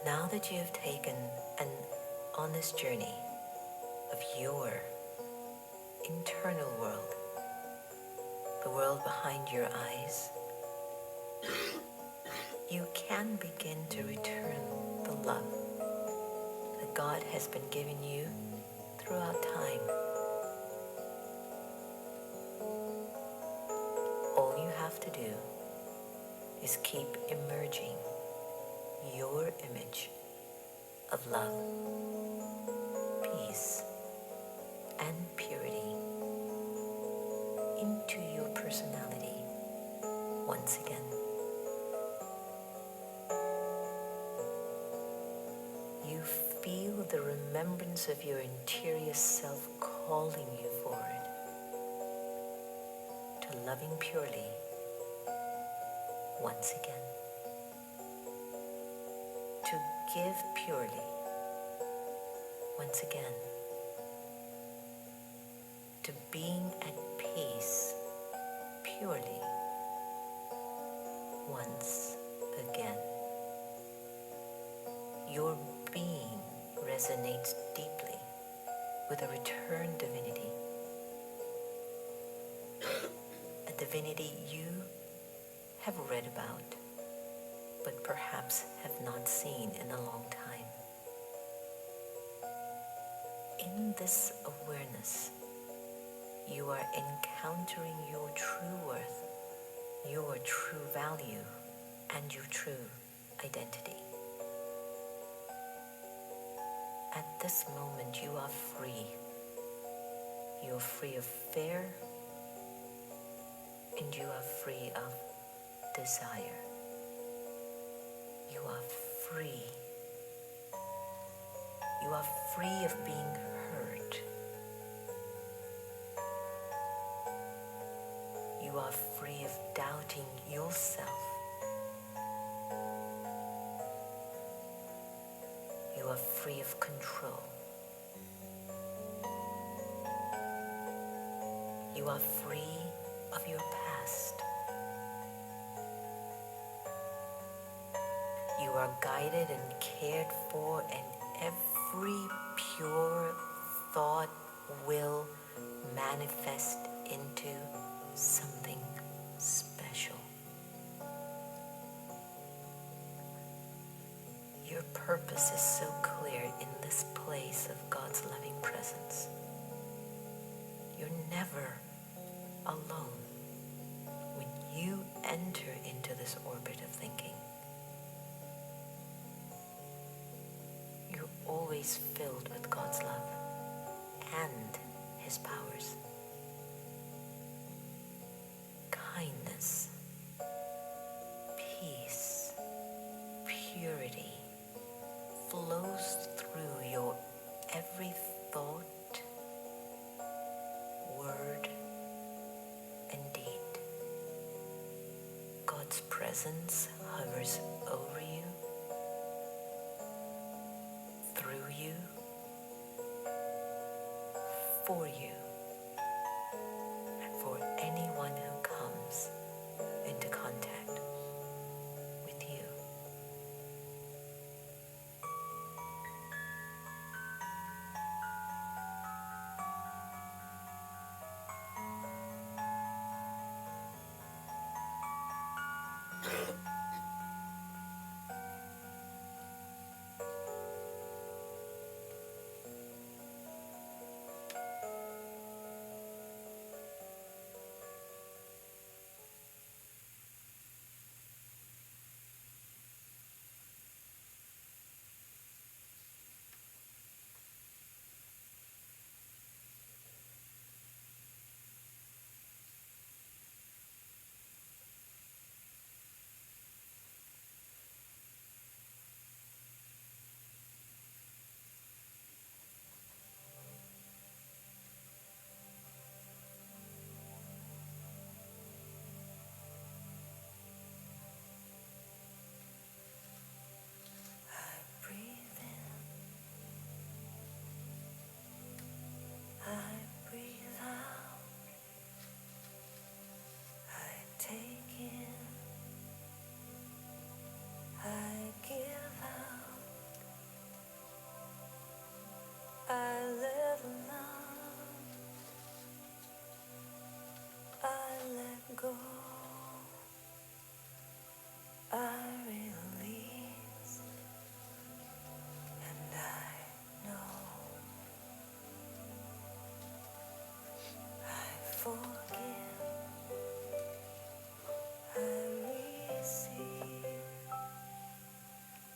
Now that you have taken an honest journey of your internal world, the world behind your eyes, you can begin to return the love that God has been giving you throughout time. All you have to do is keep emerging your image of love, peace, and purity into your personality once again. You feel the remembrance of your interior self calling you forward to loving purely once again. To give purely once again. To being at peace purely once again. Your being resonates deeply with a returned divinity. A divinity you have read about, but perhaps have not seen in a long time. In this awareness, you are encountering your true worth, your true value, and your true identity. At this moment, you are free. You are free of fear, and you are free of desire. You are free. You are free of being hurt. You are free of doubting yourself. You are free of control. You are free of your past. You are guided and cared for, and every pure thought will manifest into something special. Your purpose is so clear in this place of God's loving presence. You're never alone when you enter into this orbit of thinking. You're always filled with God's love and His powers. Kindness, peace, purity flows through your every thought, word, and deed. God's presence hovers over you, through you, for you, and for anyone who comes into contact with you.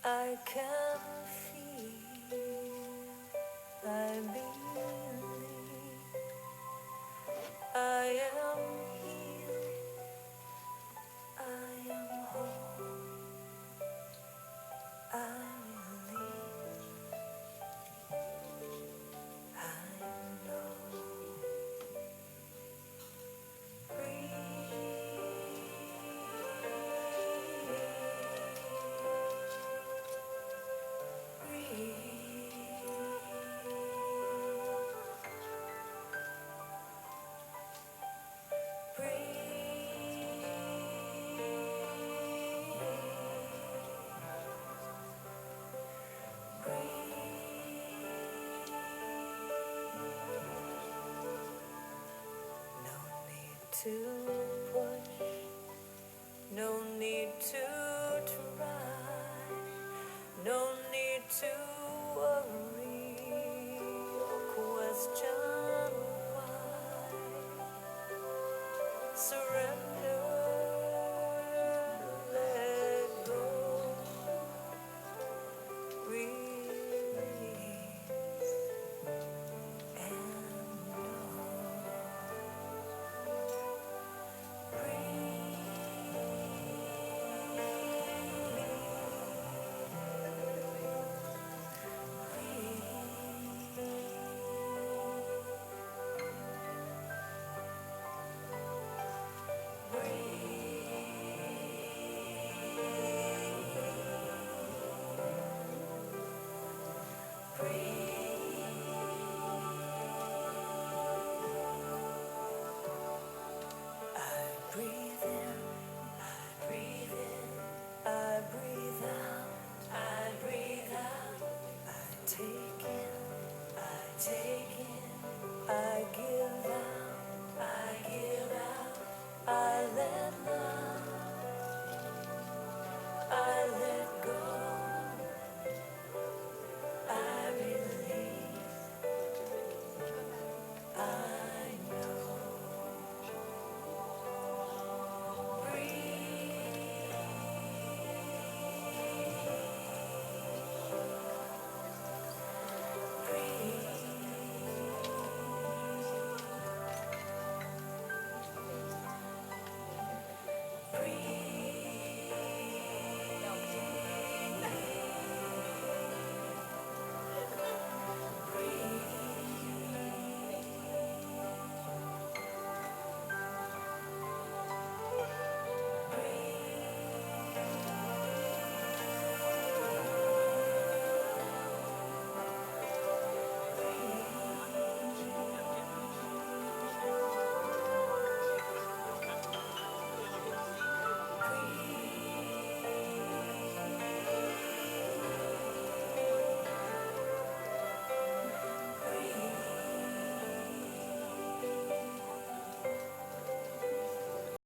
I can feel, I believe, I am healed, I am whole, I release, I know. To push, no need to try, no need to worry or question why. Surrender.